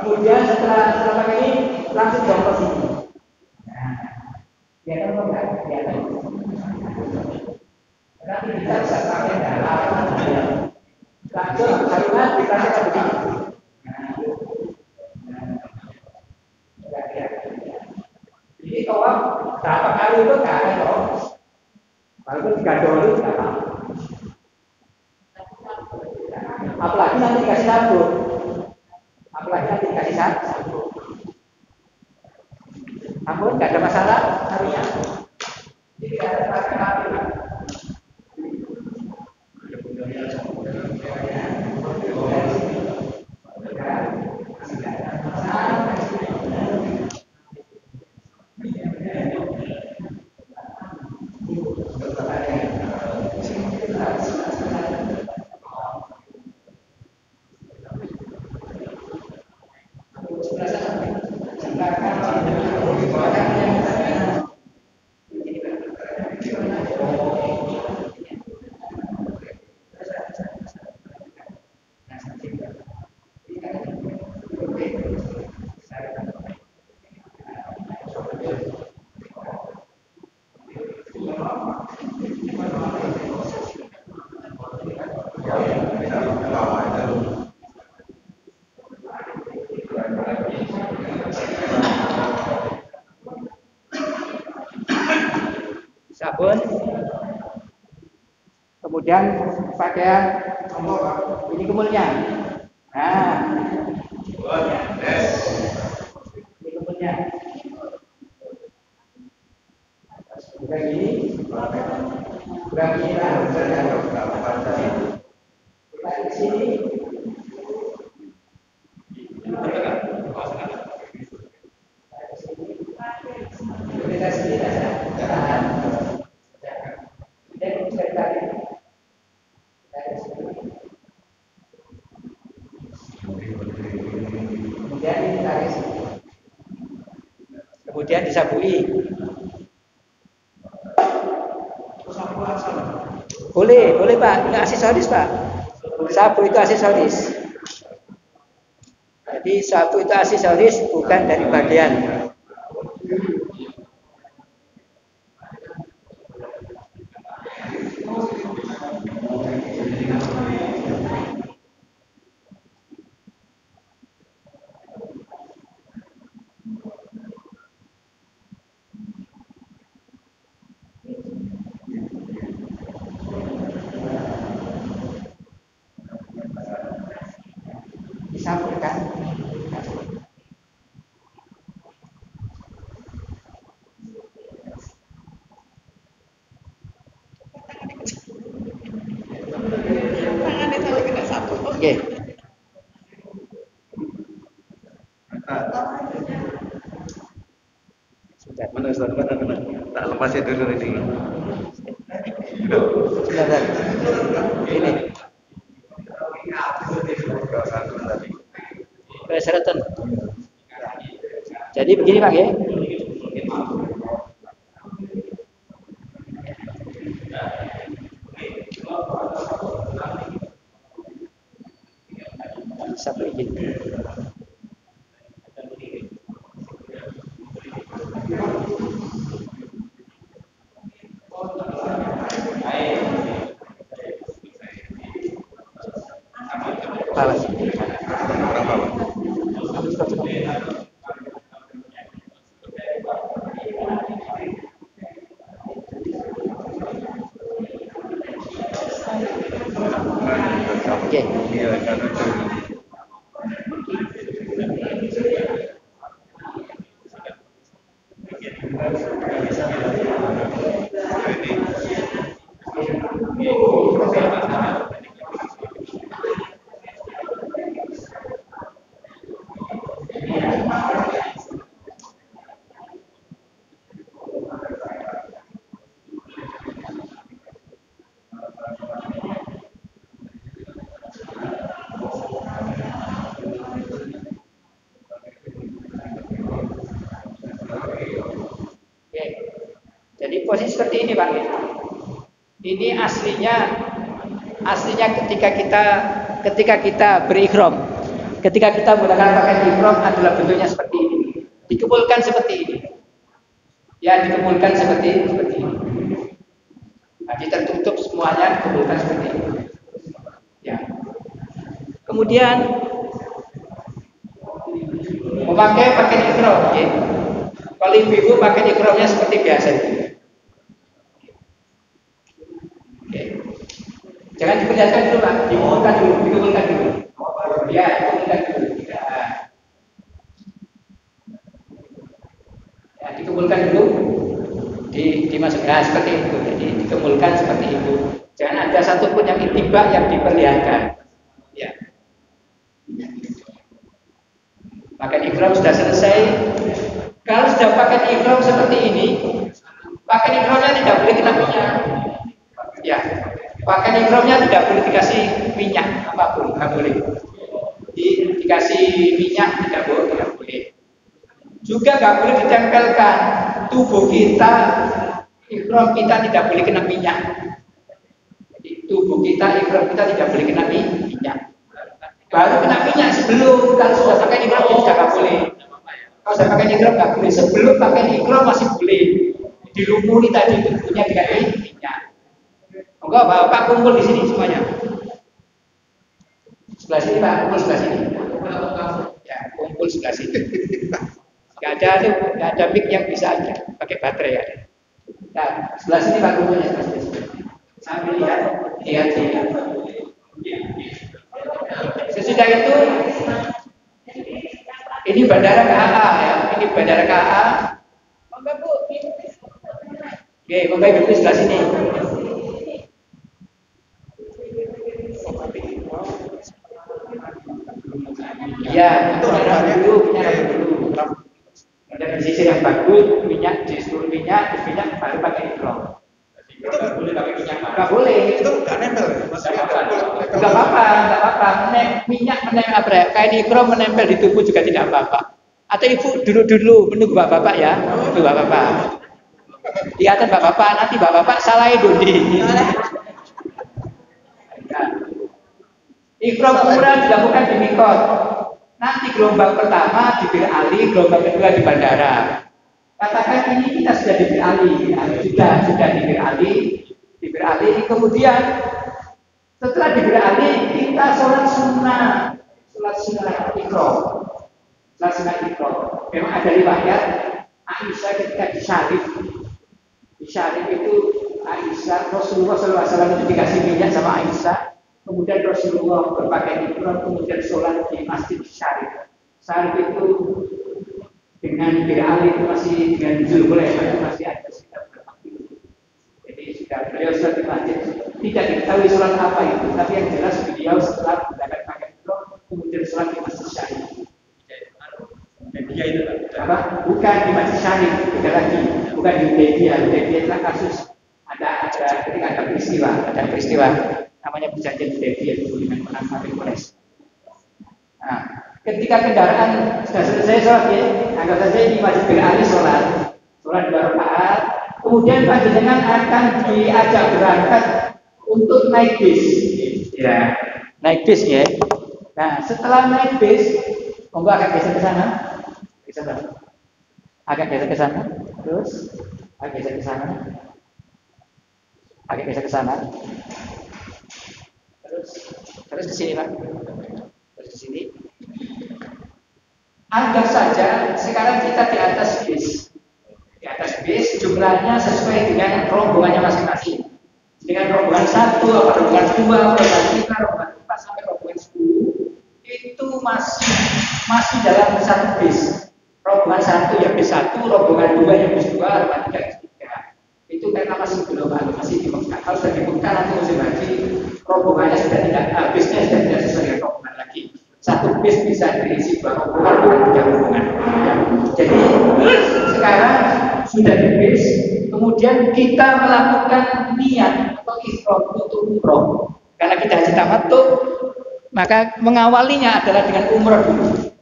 Kemudian setelah pakai ini langsung jongkok sini. Ya kan enggak? Ya kan. Nanti kita bisa pakai dalam langsung kalimat dikasih ke begini. Jadi tolong berapa kali itu nggak ada toh. Walaupun 3 dulu nggak apa. Apalagi nanti dikasih sabun. Namun nggak ada masalah harinya. Jadi tidak ada masalah. Kemudian pakaian ini kemulnya. Nah, ini kemulnya. Bukan ini. Bukan ini. Kita di sini. Kita sini saja. Kemudian ditarik, kemudian disabui. Boleh Pak, ini aksesoris Pak. Sabu itu aksesoris. Jadi sabu itu aksesoris, bukan dari bagian. Disampaikan. Oke. Sudah. Mana Ustaz? Mana? Tak lepasin dulu ini. Sebentar. Ini. Persyaratan. Jadi begini Pak ya. Satu izin. Balas. Oke. Jadi posisi seperti ini Pak. Ini aslinya ketika kita berikhram, ketika kita menggunakan pakaian ihram adalah bentuknya seperti ini. Dikepulkan seperti ini. Ya, dikepulkan seperti ini. Jadi tertutup semuanya, dikepulkan seperti ini. Ya. Kemudian memakai pakaian ihram, ya. Kalau ibu-ibu pakai ihramnya seperti biasa. Jangan diperlihatkan dulu Pak, dikepulkan dulu. Ya, dikepulkan dulu. Ya, dikepulkan dulu, dimasukkan seperti itu. Jadi dikepulkan seperti itu. Jangan ada satupun yang intibak yang diperlihatkan. Ya. Pakai ihram sudah selesai. Kalau sudah pakai ihram seperti ini, pakai ihramnya tidak boleh kena minyak. Ya. Pakai ihramnya tidak boleh dikasih minyak apapun, nggak boleh. Dikasih minyak tidak boleh. Juga nggak boleh ditempelkan tubuh kita, ihram kita tidak boleh kena minyak. Jadi tubuh kita, ihram kita tidak boleh kena minyak. Baru kena minyak sebelum, kalau sudah pakai ihram sudah nggak boleh. Kalau sudah pakai ihram nggak boleh. Sebelum pakai ihram masih boleh. Dilumuri tadi tubuhnya dikasih minyak. Enggak, Bapak kumpul di sini semuanya. Sebelah sini Pak, kumpul sebelah sini. Ya, kumpul sebelah sini. Gak ada mic yang bisa aja pakai baterai ya. Nah, sebelah sini Pak kumpulnya sebelah sini. Sambil lihat. Iya, iya. Sesudah itu, ini bandara KA ya, ini bandara KA. Monggo Bu, oke, monggo Ibu sebelah sini. Iya, itu minyak dulu. Ada pesisir yang bagus, minyak di seluruh minyak baru pakai ikrom. Itu nggak boleh pakai minyak. Nggak boleh. Itu nggak nempel. Nggak apa-apa. Minyak menempel apa ya? Kain ikrom menempel di tubuh juga tidak apa-apa. Atau ibu dulu menunggu bapak ya, menunggu bapak. Di atas bapak, nanti bapak salah dodi. Ikrom umrah dilakukan di mikot. Nanti gelombang pertama di Bir Ali, gelombang kedua di bandara. Katakan ini kita sudah di Bir Ali, sudah di Bir Ali, kemudian setelah di Bir Ali kita sholat sunnah ikrom. Sholat sunnah ikrom. Memang ada riwayat Aisyah ketika di Syarif itu Aisyah Rasulullah SAW itu dikasih minyak sama Aisyah. Kemudian Rasulullah berpakaian ikram, kemudian sholat di Masjid Syarif. Syarif itu dengan Bir Ali itu masih dengan Zulhulaifah itu masih ada sekitar berapa kilo. Jadi sudah beliau sholat di masjid. Tidak diketahui sholat apa itu, tapi yang jelas beliau setelah menggunakan pakaian ikram, kemudian sholat di Masjid Syarif. Dia itu apa? Bukan di Masjid Syarif, beda lagi. Bukan di Hudaybiyah. Hudaybiyah itu kasus ketika ada peristiwa. Namanya perjanjian Hudaybiyah dulu dengan menang kafir Quraisy. Nah, ketika kendaraan sudah selesai sholat ya, anggap saja di Masjid Bir Ali sholat 2 rakaat, kemudian panjenengan akan diajak berangkat untuk naik bis, ya, naik bis ya. Nah, setelah naik bis, monggo agak geser ke sana, agak geser ke sana, terus agak geser ke sana, agak geser ke sana. Terus ke sini Pak. Terus ke sini. Anggap saja sekarang kita di atas bis. Di atas bis jumlahnya sesuai dengan rombongannya masing-masing. Dengan rombongan 1, apa rombongan 2, rombongan 3, rombongan 4 sampai rombongan 10 itu masih dalam satu bis. Rombongan 1 ya bis 1, rombongan 2 ya bis 2, rombongan 3 bis 3. Itu karena masih belum masih di Mekah. Kalau sudah di Mekah nanti musim haji rombongannya sudah tidak, bisnya sudah tidak sesuai dengan rombongan lagi. Satu bis bisa diisi 2 rombongan, 3 rombongan. Ya. Jadi sekarang sudah di bis, kemudian kita melakukan niat atau ihram untuk umroh. Karena kita haji tamattu, maka mengawalinya adalah dengan umroh dulu.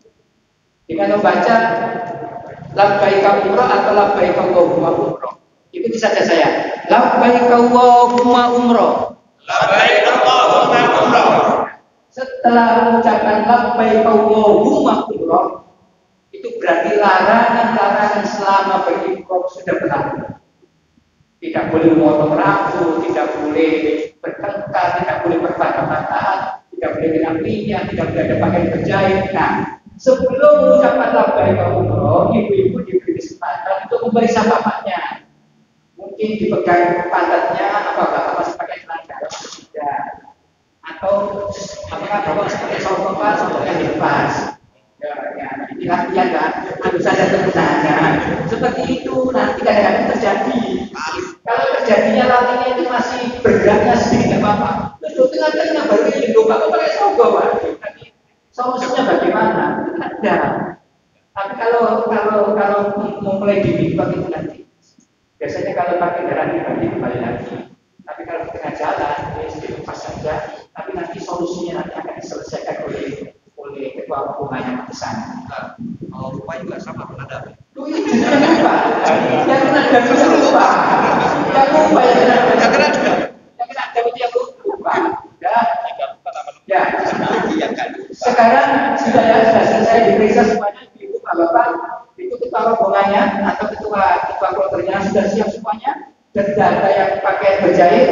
Dengan membaca labbaik umroh atau labbaik Allahumma umroh. Ikuti saja saya. Labbaik Allahumma umroh. Labbaik Allahumma umroh. Setelah mengucapkan labbaik Allahumma umroh, itu berarti larangan selama berikram sudah berlaku. Tidak boleh memotong rambut, tidak boleh bertengkar, tidak boleh berbantah-bantahan, tidak boleh kena minyak, tidak boleh ada pakaian berjahit. Nah, sebelum mengucapkan labbaik umroh, ibu-ibu diberi kesempatan untuk memeriksa bapaknya. Mungkin dipegang pantatnya, apakah masih pakai celana dalam atau tidak, atau apakah bapak masih pakai sokokan yang dilepas. Ya, ini latihan kan, harus ada kebenaran. Seperti itu nanti kadang-kadang terjadi. Kalau terjadinya latihannya itu masih bergeraknya sedikit apa-apa. Itu tengah-tengah baru ini lupa kok pakai sokokan. Solusinya bagaimana? Ada. Tapi kalau memulai di mikot itu nanti. Biasanya kalau pakai kendaraan pribadi kembali lagi. Tapi kalau di tengah jalan, ya dilepas saja. Tapi nanti solusinya nanti akan diselesaikan oleh ketua rombongannya di sana. Kalau lupa juga sama ada. Itu jangan lupa. Yang ada bisa lupa. Yang lupa yang ada itu yang lupa. Ya. Sekarang sudah selesai diperiksa semuanya, ibu bapak itu ketua rombongannya atau ketua kloternya sudah siap semuanya, dan tidak ada yang pakai berjahit,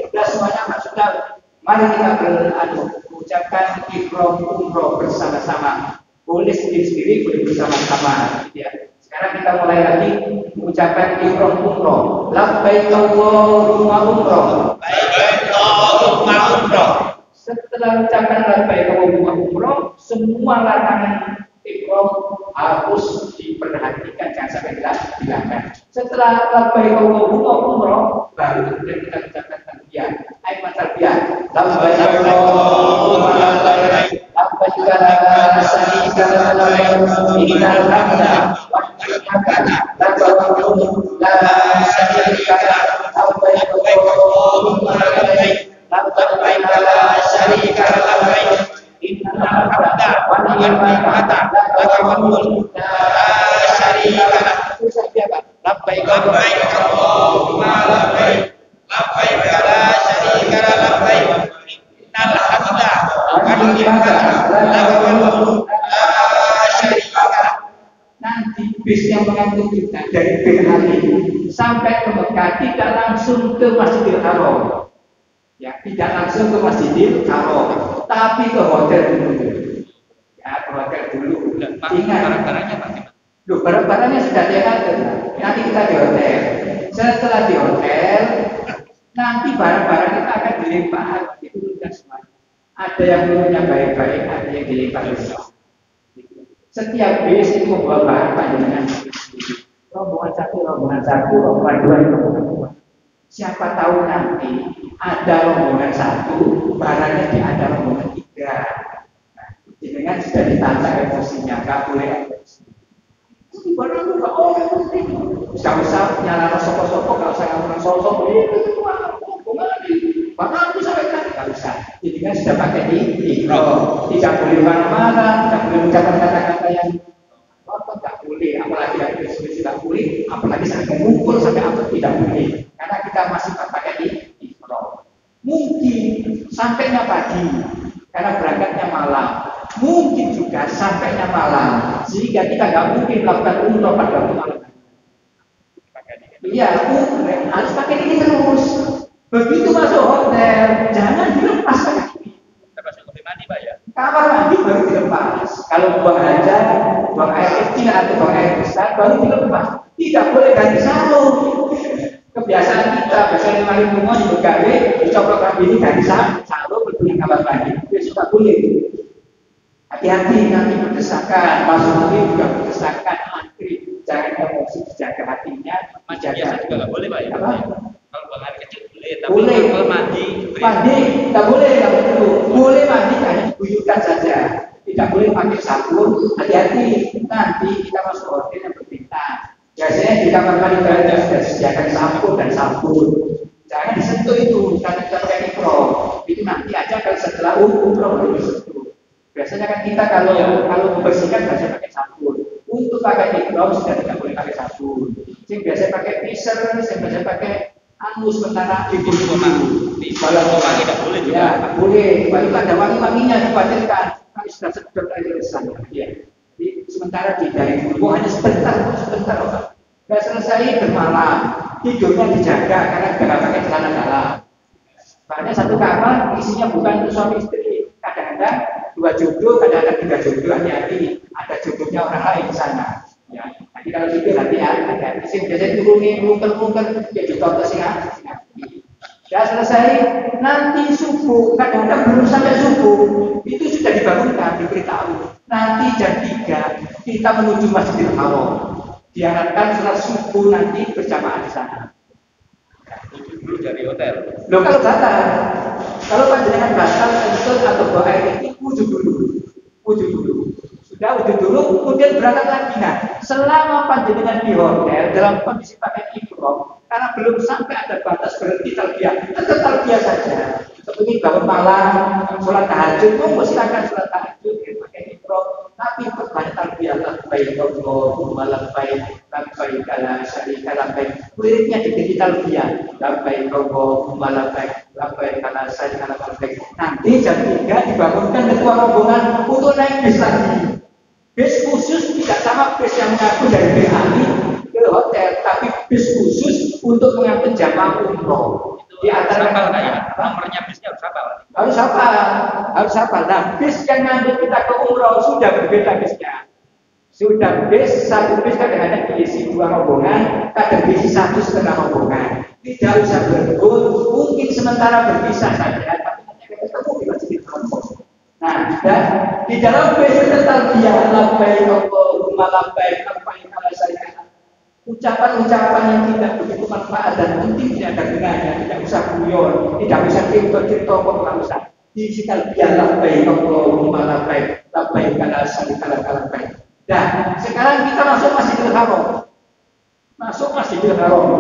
sudah semuanya sudah. Mari kita mengucapkan ihram umroh bersama-sama. Boleh sendiri-sendiri, boleh bersama-sama. Ya. Sekarang kita mulai lagi mengucapkan ihram umroh. Labbaik Allahumma umroh. Labbaik Allahumma setelah ucapan labbaik Allahumma umroh, semua larangan ihram harus diperhatikan, jangan sampai dihilangkan. Setelah labbaik Allahumma umroh, baru kemudian kita ucapkan talbiyah. Ayo talbiyah. Labbaik Allahumma labbaik, labbaik la syarika laka labbaik, innal hamda wan ni'mata laka wal mulku la syarika laka labbaik Allahumma labbaik, labbaik la syarika laka labbaik, innal hamda wan ni'mata laka wal mulku la syarika laka. Labbaik Allahumma labbaik, labbaik la syarika laka labbaik, innal hamda wan ni'mata laka wal mulku la syarika laka. Nanti bis yang mengangkut kita dari Bir Ali sampai ke Mekah tidak langsung ke Masjidil Haram, ya, tidak langsung ke Masjidil Haram, tapi ke hotel dulu, ya, ke hotel dulu. Ingat barang-barangnya Pak? Loh, barang-barangnya sudah diatur. Nanti kita di hotel. Setelah di hotel, nanti barang-barang kita akan dilempar, diturunkan semuanya. Ada yang turunnya baik-baik, ada yang dilempar besar. Setiap bis itu membawa bahan panjenengan. Rombongan satu, rombongan dua, rombongan dua. Siapa tahu nanti ada rombongan satu, barangnya ada rombongan tiga. Nah, jenengan sudah ditata emosinya, nggak boleh emosi. Barang itu nggak penting. Usah nyala sopok-sopok, nggak usah ngomong sosok. Bahkan itu sampai kan nggak bisa. Jadi kan sudah pakai tidak boleh mana-mana, tidak boleh mengucapkan kata-kata yang kotor, tidak boleh. Apalagi yang bersih tidak boleh, apalagi sampai mengumpul sampai apa tidak boleh. Karena kita masih pakai ihram. Mungkin sampainya pagi, karena berangkatnya malam. Mungkin juga sampainya malam, sehingga kita nggak mungkin melakukan umroh pada waktu malam. Iya, harus pakai ini terus. Begitu masuk hotel, jangan dilepas pakai ini. Termasuk kopi mandi Pak ya? Kamar mandi baru dilepas. Kalau buang hajat, buang air kecil atau buang air besar baru dilepas. Tidak boleh ganti sarung. Kebiasaan kita, biasanya mari bunga di begawe, dicoplok lagi ini ganti sarung, berpunya kamar mandi. Besok tak boleh. Hati-hati nanti berdesakan, masuk nanti juga berdesakan, antri. Jangan emosi, dijaga hatinya. Mandi biasa juga nggak boleh Pak ya? Kalau buang air kecil boleh, tapi boleh. kalau mandi Tak boleh, tak perlu. Boleh mandi hanya diguyurkan saja. Tidak boleh pakai sabun. Hati-hati, nanti kita masuk hotel yang berbintang. Biasanya di kamar mandi kalian sudah disediakan sabun dan sabun. Jangan disentuh itu, karena kita pakai mikro. Itu nanti aja kalau setelah umroh baru disentuh. Biasanya kan kita kalau membersihkan biasanya pakai sabun. Untuk pakai mikro sudah tidak boleh pakai sabun. Yang biasanya pakai pisser, yang biasanya pakai sementara di malam tidak boleh juga. Ya, tak boleh. Itu ada wangi-wanginya dibatalkan. Kami sudah sedot air sana. Ya. Sementara dari dulu hanya sebentar. Sudah selesai bermalam, tidurnya dijaga karena tidak pakai celana dalam. Makanya satu kamar isinya bukan untuk suami istri. Kadang-kadang 2 jodoh, kadang-kadang 3 jodoh. Hati-hati, ada jodohnya orang lain di sana. Ya, nanti kalau tidur hati-hati. Sing biasanya turunin, mungker-mungker, ya ditonton sing hati. Sudah selesai, nanti subuh, kadang-kadang belum sampai subuh, itu sudah dibangunkan, diberitahu. Nanti jam 3 kita menuju Masjidil Haram. Diharapkan sholat subuh nanti berjamaah di sana. Dulu dari hotel. Loh kalau batal, kalau panjenengan batal untuk atau bawa air itu wudhu dulu. Sudah wudhu dulu, kemudian berangkat lagi. Nah, selama panjenengan di hotel dalam kondisi pakai ihram, karena belum sampai ada batas berhenti talbiyah, tetap talbiyah saja. Seperti bangun malam, sholat tahajud, silakan sholat tahajud pakai ihram, tapi perbanyak talbiyah labbaik Allahumma labbaik, labbaik la syarika labbaik. Liriknya diganti talbiyah, labbaik Allahumma labbaik, labbaik la syarika labbaik. Nanti jam 3 dibangunkan ketua rombongan untuk naik bis lagi. Bis khusus tidak sama bis yang mengaku dari Bir Ali ke hotel, tapi bis khusus untuk mengangkut jamaah umroh. Di antara nomornya bisnya harus apa? Harus hafal. Nah, bis yang ngangkut kita ke umroh sudah berbeda bisnya. Sudah satu bis kadang-kadang diisi 2 rombongan, kadang diisi 1,5 rombongan. Tidak usah berebut, mungkin sementara berpisah saja, tapi nanti ketemu di Masjidil Haram. dan di dalam bait talbiyah labbaik Allahumma labbaik labbaik la syarika. Ucapan-ucapan yang tidak begitu manfaat dan penting tidak ada gunanya, tidak usah guyon, tidak usah cerita-cerita kok nggak usah. Di talbiyah labbaik Allahumma labbaik labbaik la syarika lak labbaik. Dan sekarang kita masuk Masjidil Haram. Masuk Masjidil Haram.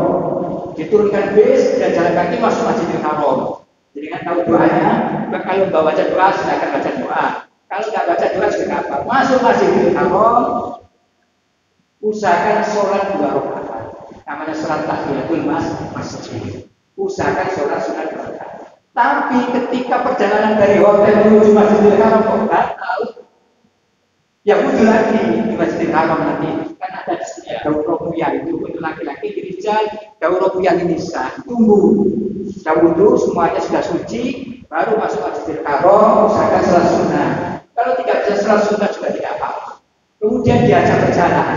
Diturunkan bis dan jalan kaki masuk Masjidil Haram. Jadi kan tahu doanya, kalau nggak baca doa silakan baca doa. Kalau nggak baca doa juga nggak apa. Masuk Masjidil Haram, usahakan sholat 2 rakaat. Namanya sholat tahiyatul masjid. Usahakan sholat 2 rakaat. Tapi ketika perjalanan dari hotel menuju Masjidil Haram kok batal, ya wudhu lagi di Masjidil Haram nanti. Kan ada di sini daun robuya itu untuk laki-laki di rijal, daun robuya ini sah. Tunggu. Sudah wudhu, semuanya sudah suci, baru masuk Masjidil Haram, usahakan sholat sunnah. Kalau tidak bisa sholat sunnah juga tidak apa-apa. Kemudian diajak berjalan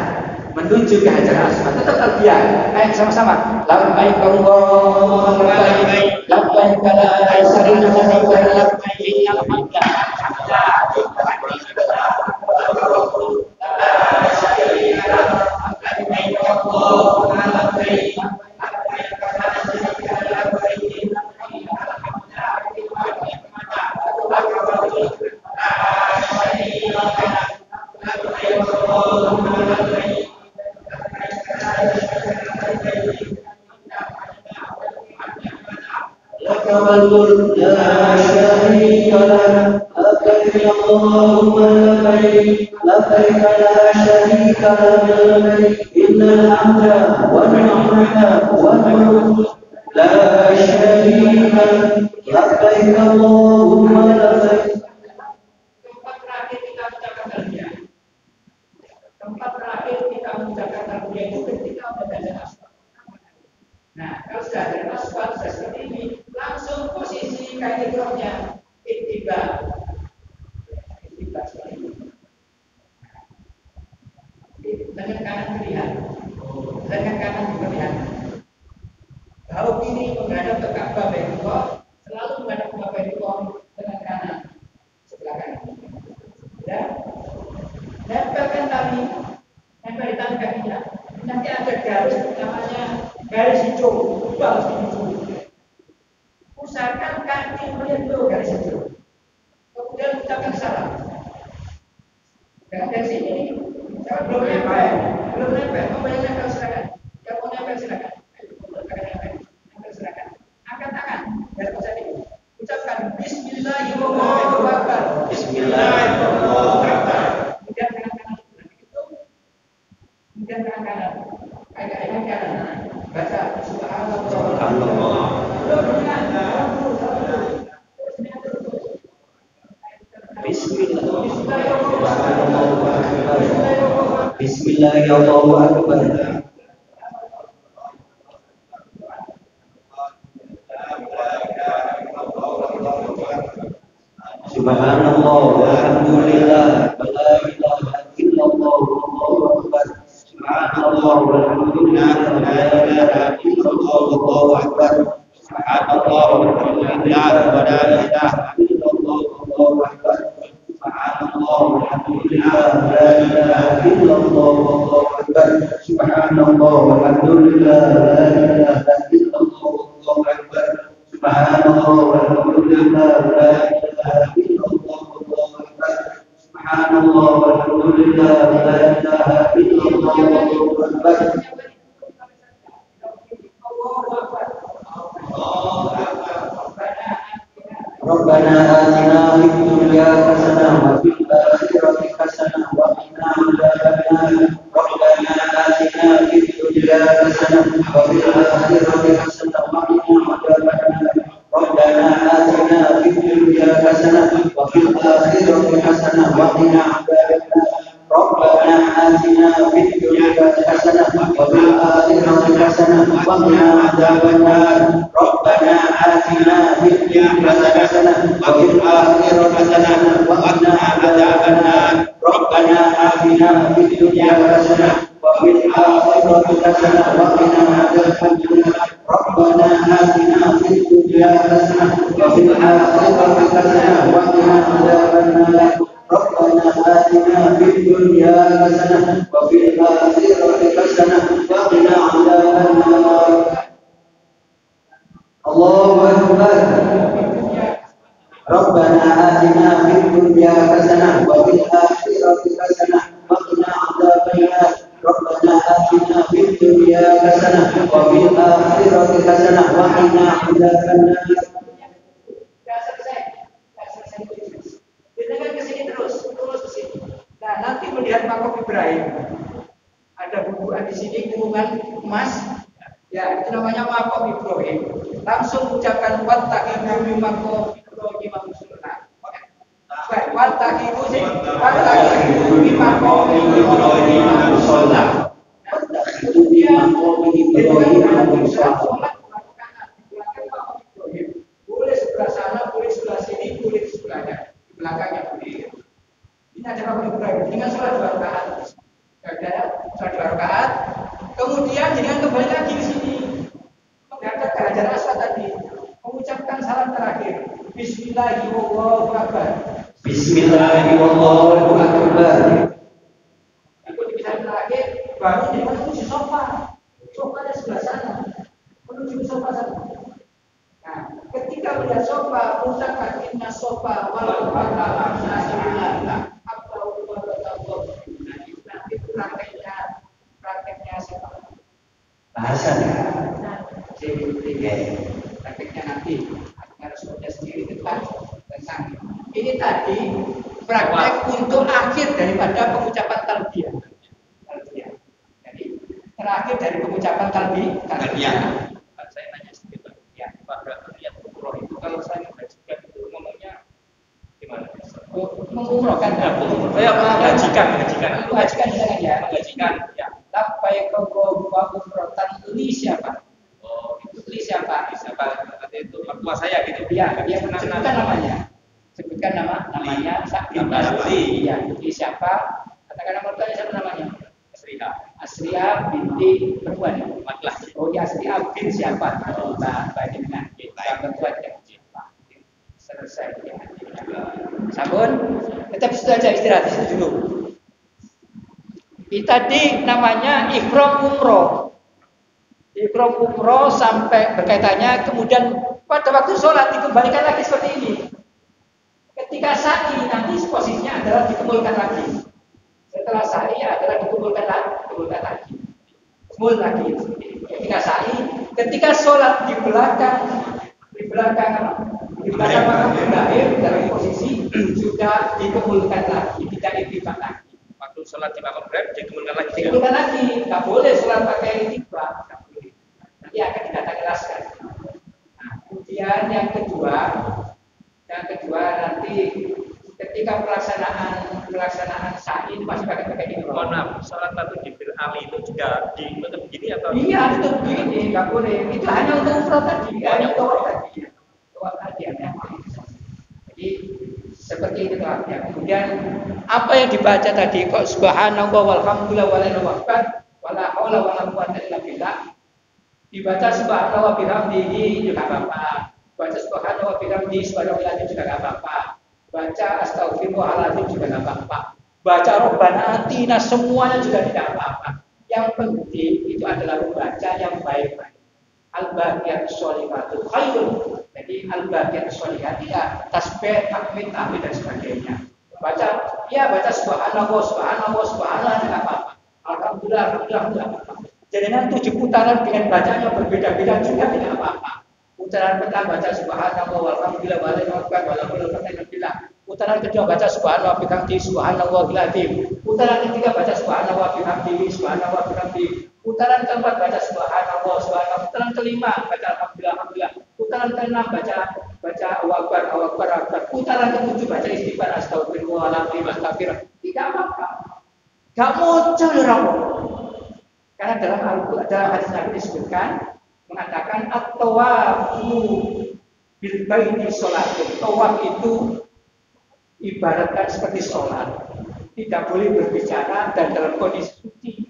menuju ke Hajar Aswad, tetap talbiyah. Ayo sama-sama. Labbaik Allahumma labbaik, labbaik la syarika lak labbaik, innal hamda والملك لا شريك له لبيك اللهم لبيك لبيك لا شريك لك إن الحمد والنعمة والملك لا شريك لك لبيك اللهم لبيك. Tempat terakhir kita mengucapkan talbiyah itu ketika membaca asbab. Nah, kalau sudah ada asbab seperti ini, langsung posisi kaki rohnya ittiba seperti ini. Lengan kanan terlihat, lengan kanan juga terlihat. Bahu kiri menghadap ke Ka'bah Baitullah, selalu menghadap ke Baitullah dengan kanan sebelah kanan. Ya, nempelkan tali, nempel di tali kakinya. Nanti ada garis namanya garis hijau, tebal hijau. Usahakan kaki menyentuh garis hijau. Kemudian ucapkan salam. Jangan dari sini, kalau belum nempel, kembali nempel silakan. Yang mau nempel silakan. Nempel silakan. Angkat tangan dari posisi ini. Ucapkan Bismillahirrahmanirrahim. Bismillahirrahmanirrahim. Kemudian tangan kanan itu. Kemudian tangan kanan. Tangan kanan. Baca Subhanallah. Bismillahirrahmanirrahim. Subhanallah walhamdulillah wa la ilaha illallah wallahu akbar. Subhanallah walhamdulillah wa la ilaha illallah wallahu akbar. Subhanallah walhamdulillah wa la ilaha illallah wallahu akbar. Subhanallah walhamdulillah wa la ilaha illallah wallahu akbar. Subhanallah walhamdulillah wa la ilaha illallah wallahu akbar. Subhanallah walhamdulillah wa la ilaha illallah wallahu akbar. Subhanallah walhamdulillah wa la ilaha illallah wallahu akbar. Rabbana atina fid dunya hasanah wa fil akhirati hasanah wa qina adzabannar. Rabbana atina fid dunya hasanah wa fil akhirati hasanah wa qina adzabannar. Rabbana atina fid dunya hasanah wa fil akhirati hasanah wa qina adzabannar. Rabbana atina fid dunya hasanah wa fil akhirati hasanah wa qina adzabannar. Rabbana atina fid dunya hasanah wa fil akhirati hasanah wa qina adzabannar. Rabbana atina fid dunya hasanah wa fil akhirati hasanah wa qina adzabannar. Rabbana atina fid dunya hasanah wa fil akhirati hasanah wa qina adzabannar. akhirati hasanah wa qina adzabannar. Allahu akbar. Rabbana atina fid dunya hasanah wa fil akhirati hasanah wa qina adzabannar. Rabbana atina fid dunya hasanah wa fil akhirati hasanah wa qina adzabannar. Dengan kesini terus ke sini. Nah, nanti melihat makom Ibrahim. Ada bubuan di sini, kurungan emas. Ya, itu namanya makom Ibrahim. Langsung ucapkan wattaqibu min makom Ibrahim musyrika. Oke. Baik, wattaqibu min makom Ibrahim musyrika. Wattaqibu min makom Ibrahim musyrika. Boleh sebelah sana, boleh sebelah sini, boleh di sebelahnya. Belakangnya boleh. Ini adalah Ibrahim dengan sholat 2 rakaat. Ada sholat 2 rakaat. Kemudian dengan kembali lagi di sini menghadap ke Hajar Aswad tadi, mengucapkan salam terakhir. Bismillahirrahmanirrahim. Bismillahirrahmanirrahim. Itu dipisah terakhir, baru dia menuju sofa. Sofa ada sebelah sana, menuju sofa sana. Nah, ketika melihat sofa, ucapkan inna sofa wal marwa nasibullah. Nanti prakteknya siapa? Bahasan. Prakteknya nanti harus punya sendiri tentang ini tadi praktek untuk akhir daripada pengucapan talbiyah. Jadi terakhir dari pengucapan talbiyah. Saya nanya sedikit ya, pada niat umroh itu kalau saya mengajikan itu ngomongnya gimana? Mengumrohkan, mengajikan jangan ya. Mengajikan, ya. Labbaik Allahumma umrohtan li siapa? Oh, itu Li siapa? siapa? Nanti itu mertua saya gitu. Ya, sebutkan namanya. Sebutkan namanya Asri. Ya, li siapa? Katakan nama mertuanya siapa namanya? Asriha binti perempuan. laki-laki. Oh ya, Asriha bin siapa? Bapak dengan perempuan. Selesai ya. Sabun, tetap situ aja istirahat di situ dulu. Ini tadi namanya ihram umroh. Ihram umroh sampai berkaitannya, kemudian pada waktu sholat dikembalikan lagi seperti ini. Ketika sa'i nanti posisinya adalah dikumpulkan lagi. Setelah sa'i adalah dikumpulkan lagi. Kumpul lagi. Ketika sa'i, ketika sholat di belakang makam Ibrahim dalam posisi sudah dikumpulkan lagi, tidak ittifaq lagi. Waktu sholat di makam Ibrahim dikumpulkan lagi. Dikumpulkan lagi, nggak boleh sholat pakai ittifaq, nggak boleh. Nanti akan kita jelaskan. Nah, kemudian yang kedua nanti ketika pelaksanaan sa'i masih pakai ihram. Mohon maaf, sholat satu di Bil Ali itu juga ditutup begini atau? Iya, itu begini, nggak boleh. Itu hanya untuk umroh tadi, hanya untuk umroh tadi. Jadi seperti itu ya. Kemudian apa yang dibaca tadi kok subhanallah walhamdulillah wala ilaha illallah wala haula wala quwwata illa billah. Dibaca subhanallah wa bihamdihi juga enggak apa-apa. Baca subhanallah wa bihamdihi subhanallah juga enggak apa-apa. Baca astagfirullahaladzim juga enggak apa-apa. Baca robbana atina semuanya juga tidak apa-apa. Yang penting itu adalah membaca yang baik-baik. Al-baqiyat sholihatu khairun. Jadi al-baqiyat sholihah ya tasbih, takbir, tahmid dan sebagainya. Baca subhanallah tidak apa-apa. Alhamdulillah tidak apa-apa. Jangan 7 putaran dengan bacanya berbeda-beda juga tidak apa-apa. Putaran pertama baca subhanallah walhamdulillah wala ilaha illallah. Putaran kedua baca subhanallah bihamdihi subhanallahil azim. Putaran ketiga baca subhanallah bihamdihi subhanallah bihamdihi. Putaran keempat baca subhanallah. Putaran kelima baca alhamdulillah. Putaran keenam baca Allahu akbar. Putaran ketujuh baca istighfar astagfirullahaladzim astagfirullah. Tidak apa-apa. Gak muncul karena dalam hadis Nabi disebutkan mengatakan at-tawafu bil baiti salatun. Tawaf itu ibaratkan seperti sholat, tidak boleh berbicara dan dalam kondisi suci.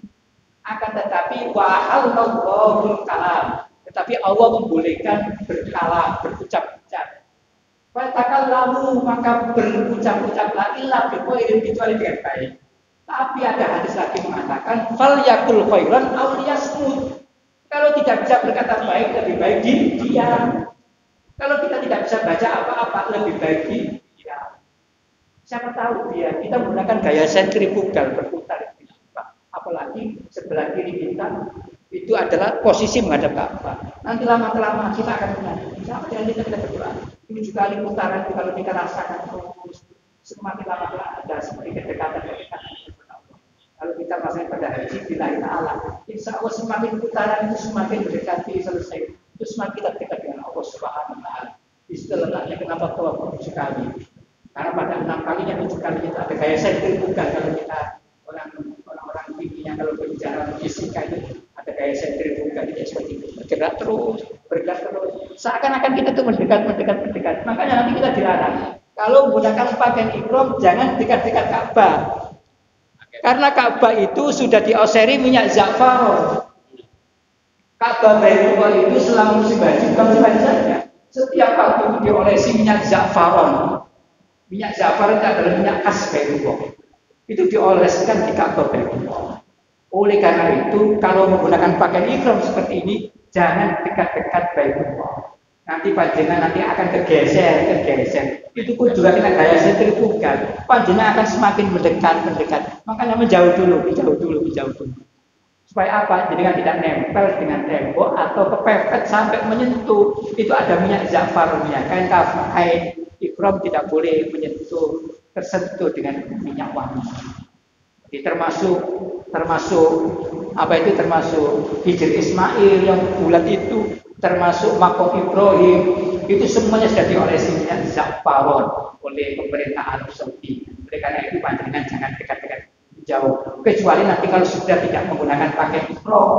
Akan tetapi wahallallahu kalam, tetapi Allah membolehkan berkalam, berucap-ucap. Fatakallamu maka berucap-ucaplah illa biqaulin kecuali dengan baik. Tapi ada hadis lagi mengatakan fal yakul khairan aw liyasmut. Kalau tidak bisa berkata baik, lebih baik diam. Kalau kita tidak bisa baca apa-apa, lebih baik diam. Siapa tahu dia, kita menggunakan gaya sentrifugal berputar. Apalagi sebelah kiri kita itu adalah posisi menghadap Ka'bah. Nanti lama-kelamaan kita akan menghadap. Siapa yang kita berdoa? 7 kali putaran itu kalau kita rasakan semakin lama ada seperti kedekatan. Kalau kita merasakan pada haji billahi ta'ala, insya Allah semakin putaran itu semakin mendekati selesai. Itu semakin kita dekat dengan Allah Subhanahu wa taala. Istilahnya kenapa tawaf 7 kali? Karena pada 6 kalinya 7 kali itu ada gaya sentrifugal kalau kita orang-orang tingginya kalau berbicara fisika itu ada gaya sentrifugal itu seperti itu. Bergerak terus. Seakan-akan kita tuh mendekat. Makanya nanti kita dilarang. Kalau menggunakan pakaian ihram jangan dekat-dekat Ka'bah. Karena Ka'bah itu sudah dioseri minyak za'faron. Ka'bah Baitullah itu selama musim haji bukan musim haji saja. Setiap waktu itu diolesi minyak za'faron. Minyak za'faron itu adalah minyak khas Baitullah. Itu dioleskan di Ka'bah Baitullah. Oleh karena itu, kalau menggunakan pakaian ihram seperti ini, jangan dekat-dekat Baitullah. Nanti panjenengan akan tergeser. Itu pun juga kita gaya sentrifugal. Panjenengan akan semakin mendekat. Makanya menjauh dulu. Supaya apa? Jadi kan tidak nempel dengan tembok atau kepepet sampai menyentuh. Itu ada minyak za'faronnya. Kain ihram tidak boleh tersentuh dengan minyak wangi. Jadi termasuk hijr Ismail yang bulat itu, termasuk makom Ibrahim, itu semuanya sudah diolesi minyak za'faron oleh pemerintah Arab Saudi. Oleh karena itu panjenengan jangan dekat-dekat jauh. Kecuali nanti kalau sudah tidak menggunakan pakai ihram,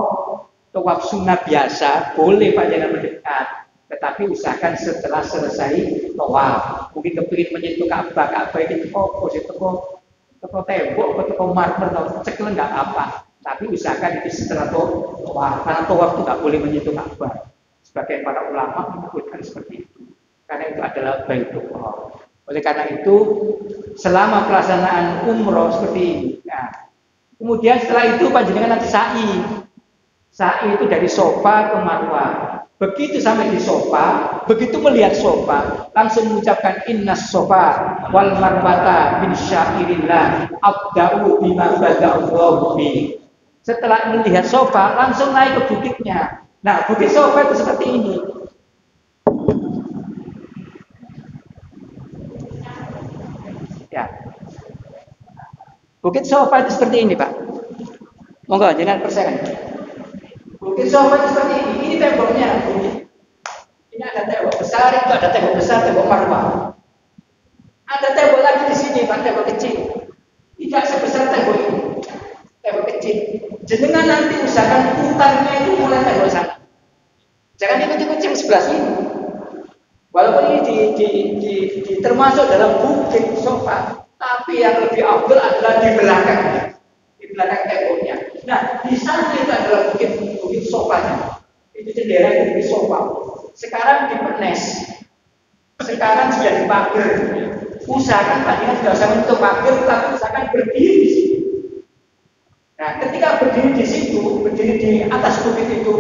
tawaf sunnah biasa, boleh panjenengan mendekat. Tetapi usahakan setelah selesai tawaf. Mungkin kepingin menyentuh Ka'bah itu toko tembok, toko marmer, atau ceklen nggak apa. Tapi usahakan itu setelah tawaf. Karena tawaf itu nggak boleh menyentuh Ka'bah. Sebagai para ulama menyebutkan seperti itu. Karena itu adalah Baitullah. Oleh karena itu, selama pelaksanaan umroh seperti ini. Nah, kemudian setelah itu panjenengan nanti sa'i. Sa'i itu dari Sofa ke Marwah. Begitu sampai di Sofa, begitu melihat Sofa, langsung mengucapkan innas Sofa wal marwata min syairillah abda'u bima bada'allahu bi. Setelah melihat Sofa, langsung naik ke bukitnya. Nah, bukit Sofa itu seperti ini. Ya. Bukit Sofa itu seperti ini, Pak. Monggo jangan persen. Bukit Sofa itu seperti ini. Ini temboknya. Ini ada tembok besar, itu ada tembok besar, tembok Marwah. Ada tembok lagi di sini, Pak, tembok kecil. Tidak sebesar tembok ini. Tembok kecil. Jenengan nanti usahakan putarnya itu mulai tembok sana. Jangan ikut-ikut sebelah sini. Walaupun ini termasuk dalam bukit Sofa, tapi yang lebih afdal adalah di belakangnya. Di belakang temboknya. Nah, di sana itu adalah bukit Sofanya. Itu jendela yang bukit Sofa. Sekarang dipenes. Sekarang sudah dipagar. Usahakan tadinya tidak usah untuk pagar, tapi usahakan berdiri di situ. Nah, ketika berdiri di situ, berdiri di atas bukit itu,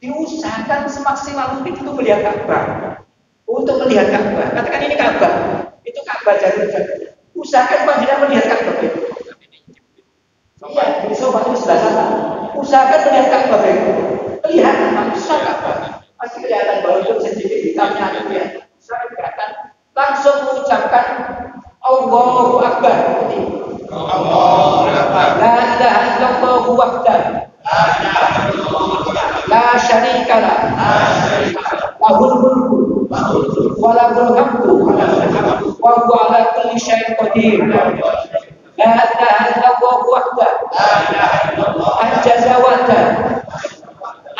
diusahakan semaksimal mungkin itu melihat Ka'bah. Untuk melihat Ka'bah, katakan ini Ka'bah, itu Ka'bah jalur-jalur. Usahakan panjenengan melihat Ka'bah itu. Iya, di Sofa itu sebelah sana. Usahakan melihat Ka'bah itu. Kelihatan, susah Ka'bah. Pasti kelihatan walaupun sedikit hitamnya itu ya. Saya kelihatan. Langsung mengucapkan Allahu Akbar. Allahu Akbar. La ilaha illallah wahdahu. La syarika lah. Lahul mulku wa lahul hamdu wa huwa ala kulli syai'in qadir. La ilaha illallah wahdahu.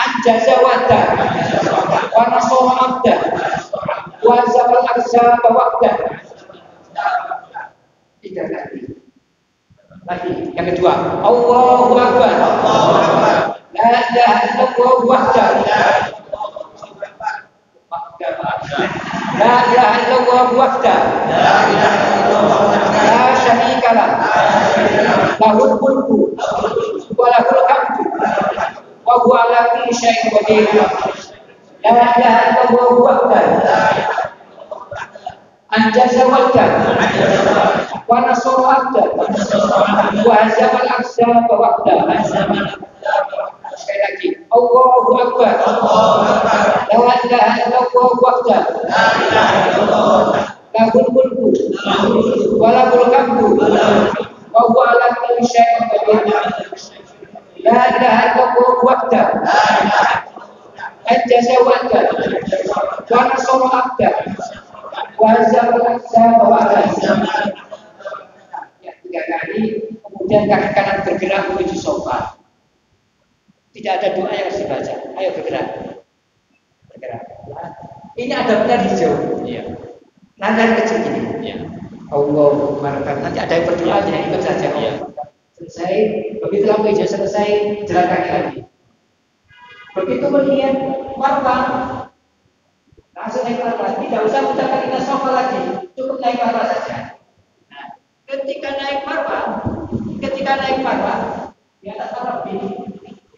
Anjaza wa'da wa nasara 'abda wa zabal ahzaba wa'da. Tiga kali. Lagi yang kedua, Allahu Akbar. La ilaha illallah wahdahu. La ilaha illallah wahdahu. La syarikalah lahul mulku wa lahul hamdu wa huwa ala kulli syai'in qadir la ilaha illallah wahdahu anjaza wa'da wa nasara wa'da wa hazama al-ahzaba wa'da. Sekali lagi, Allahu Akbar. La ilaha illallah wahdahu lahul mulku wa lahul hamdu wa huwa ala kulli syai'in qadir. La ilaha illallah wahdahu anjaza wa'da wa nasara wa'da wa hazama al-ahzaba wa'da. Ya, 3 kali, kemudian kaki kanan bergerak menuju sofa. Tidak ada doa yang harus dibaca. Ayo bergerak. Bergerak. Ini ada benar hijau. Iya. Langkah kecil ini. Iya. Allahumma rabbana. Nanti ada yang berdoanya, ikut saja. Iya. Selesai. Begitu lampu hijau selesai, jalan kaki lagi. Begitu melihat marwah, langsung naik marwah. Tidak usah putar kaki ke sofa lagi. Cukup naik marwah saja. Nah, ketika naik marwah, di atas marwah ini.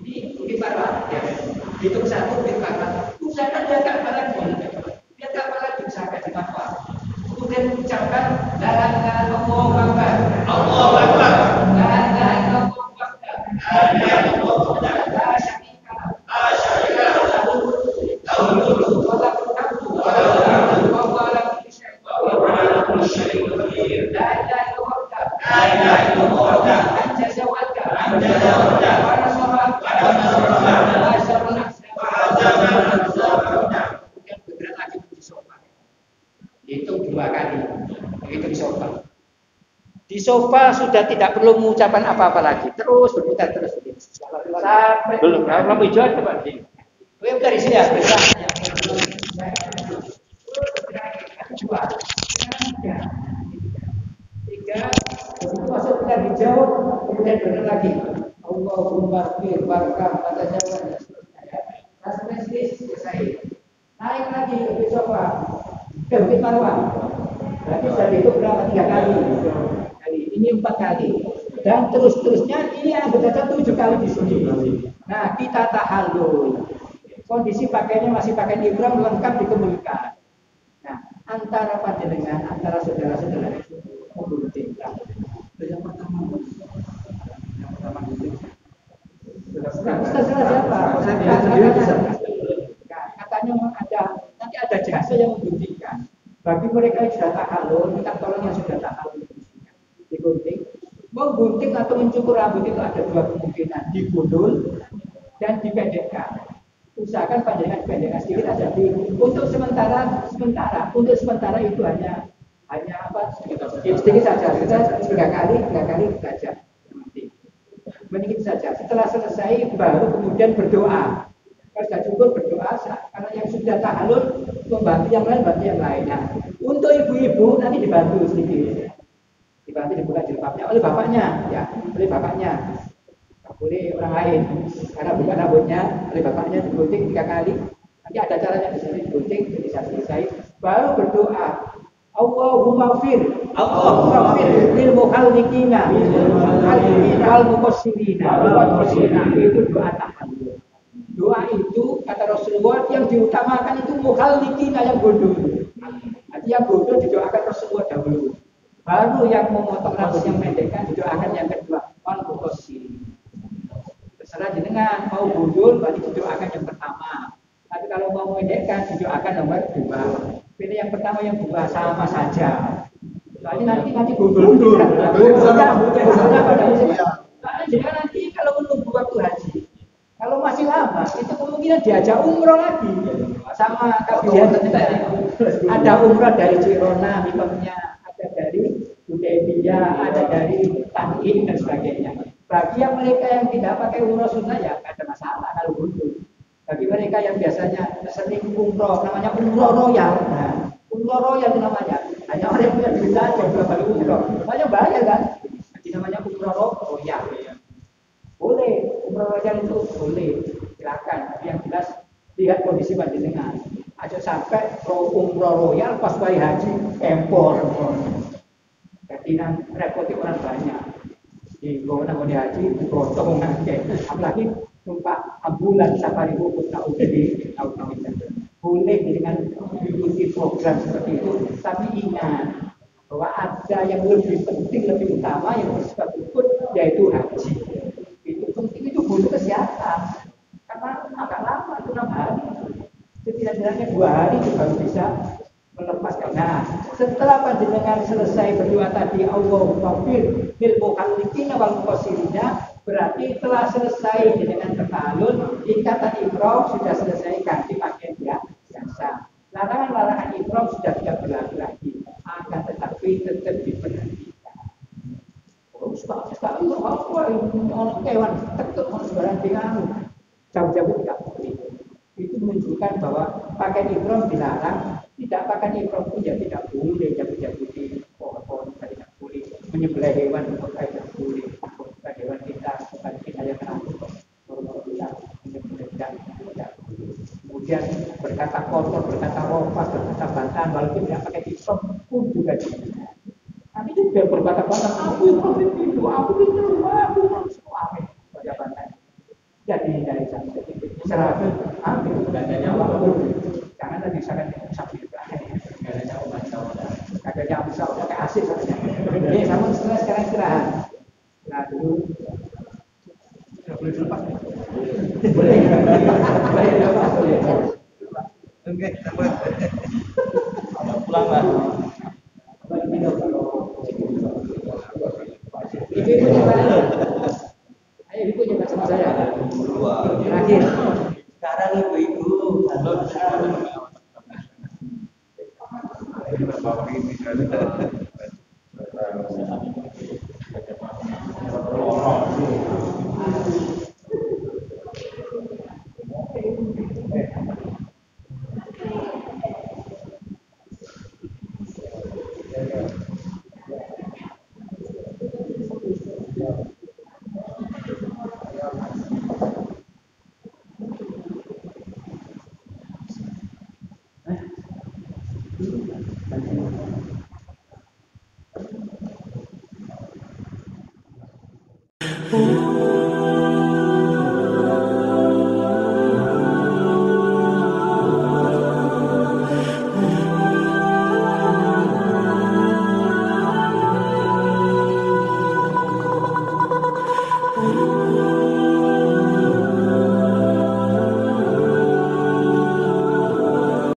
Ini bukit marwah, ya. Hitung 1 bukit marwah. Usahakan dia tak lagi. Dia tak lagi usahakan di marwah. Kemudian ucapkan la ilaha illallah. Allahu Akbar. La ilaha illallah. La ilaha illallah. La syarika lahu. La syarika lahu. Lahul mulku wa lahul hamdu. Wa huwa ala kulli syai'in qadir. La ilaha illallah. La ilaha illallah. Anjaza wa'da. Anjaza wa'da. Bergerak lagi di sofa. Hitung 2 kali. Begitu di sofa. Di sofa sudah tidak perlu mengucapkan apa-apa lagi. Terus berputar terus. Sampai belum. Lampu hijau ada Pak. Oh, dari sini ya. Tiga. Begitu masuk putar hijau, kemudian bergerak lagi. Allahumma fir barakah pada jawaban sampai selesai. Naik lagi ke sofa, ke bukit marwah. Berarti sudah itu berapa? 3 kali. Ini 4 kali. Dan terus-terusnya ini ada 7 kali di sini. Nah, kita tahallul. Kondisi pakainya masih pakai ihram lengkap dikemukakan. Nah, antara panjenengan, antara saudara-saudara itu membutuhkan. Yang pertama Ustaz siapa? Katanya nanti ada jasa yang membuktikan bagi mereka yang sudah tahallul, minta tolong yang sudah tahallul digunting. Menggunting atau mencukur rambut itu ada 2 kemungkinan, digundul dan dipendekkan. Usahakan panjangnya dipendekkan sedikit aja. Untuk sementara itu hanya sedikit saja. Kita 3 kali belajar. Sedikit saja. Setelah selesai baru kemudian berdoa. Kalau sudah cukup berdoa, karena yang sudah tahallul membantu yang lain, bantu yang lain. Nah, untuk ibu-ibu nanti dibantu sedikit. Dibantu dibuka jilbabnya oleh bapaknya, ya, oleh bapaknya. Tak boleh orang lain. Karena buka rambutnya oleh bapaknya digunting 3 kali. Nanti ada caranya di sini digunting, jadi selesai. Baru berdoa. Allahumma fir lil muhallikina wal muqassirina itu doa tahallul. Doa itu kata Rasulullah yang diutamakan itu muhallikina yang bodoh. Artinya yang bodoh didoakan Rasulullah dahulu. Baru yang memotong rambut yang pendekkan didoakan yang kedua wal muqassirin. Terserah jenengan mau bodoh berarti didoakan yang pertama. Tapi kalau mau pendekkan didoakan nomor 2. Pilih yang pertama yang 2 sama saja. Soalnya nanti gundul. Jadi nanti kalau menunggu waktu haji, kalau masih lama itu kemungkinan diajak umroh lagi sama kabinet. Ada umroh dari Cirona, misalnya ada dari Hudaybiyah, ada dari Tan'im dan sebagainya. Bagi yang mereka yang tidak pakai umroh sunnah ya tidak ada masalah kalau gundul. Bagi mereka yang biasanya sering umroh, namanya umroh royal. Nah, umroh royal itu namanya. Hanya orang yang punya duit aja 2 kali umroh. Namanya bahaya kan? Jadi namanya umroh royal. Boleh, umroh royal itu boleh. Silakan. Yang jelas lihat kondisi panjenengan. Aja sampai umroh royal pas bayi haji empor. Jadi nang repoti orang banyak. Di bawah nang haji digotong ngake. Apalagi numpak ambulan safari bukut tak tahu boleh dengan mengikuti program seperti itu, tapi ingat bahwa ada yang lebih penting, lebih utama yang bersifat rukun, yaitu haji. Itu penting, itu butuh kesehatan karena agak lama, 6 hari, setidaknya 2 hari juga bisa melepaskan. Nah, setelah panjenengan selesai berdoa tadi, Allahumma fir bil muhalliqina wal muqassirina, berarti telah selesai dengan tertalun, ikatan ihram sudah selesai, ganti pakaian biasa. Larangan-larangan ihram sudah tidak berlaku lagi, akan tetapi tetap diperhatikan. Sekali orang kewan tetap harus barang dengan jauh-jauh tidak boleh. Itu menunjukkan bahwa pakaian ihram dilarang. Tidak pakai ihram pun ya tidak boleh, tidak boleh pohon-pohon tidak boleh, menyembelih hewan tidak boleh, bukan hewan kita, bukan kita yang terakhir, kita menyembelih tidak boleh. Kemudian berkata kotor, berkata ropas, berkata bantahan, walaupun tidak pakai ihram pun juga tidak. Nanti juga berkata-kata, aku ihram itu, aku semua baca bantahan. Jadi dari sana, seragam, ambil bantahannya apapun. Jangan tadi sangat sapi adanya obat saudara, adanya bisa pakai asik saja. Oke, namun sekarang istirahat. Nah dulu, boleh dilepas? Boleh. Boleh dilepas, boleh. Oke, pulang lah. Ibu gimana? Ayo ibu coba sama saya. Terakhir. Sekarang ibu-ibu, Oh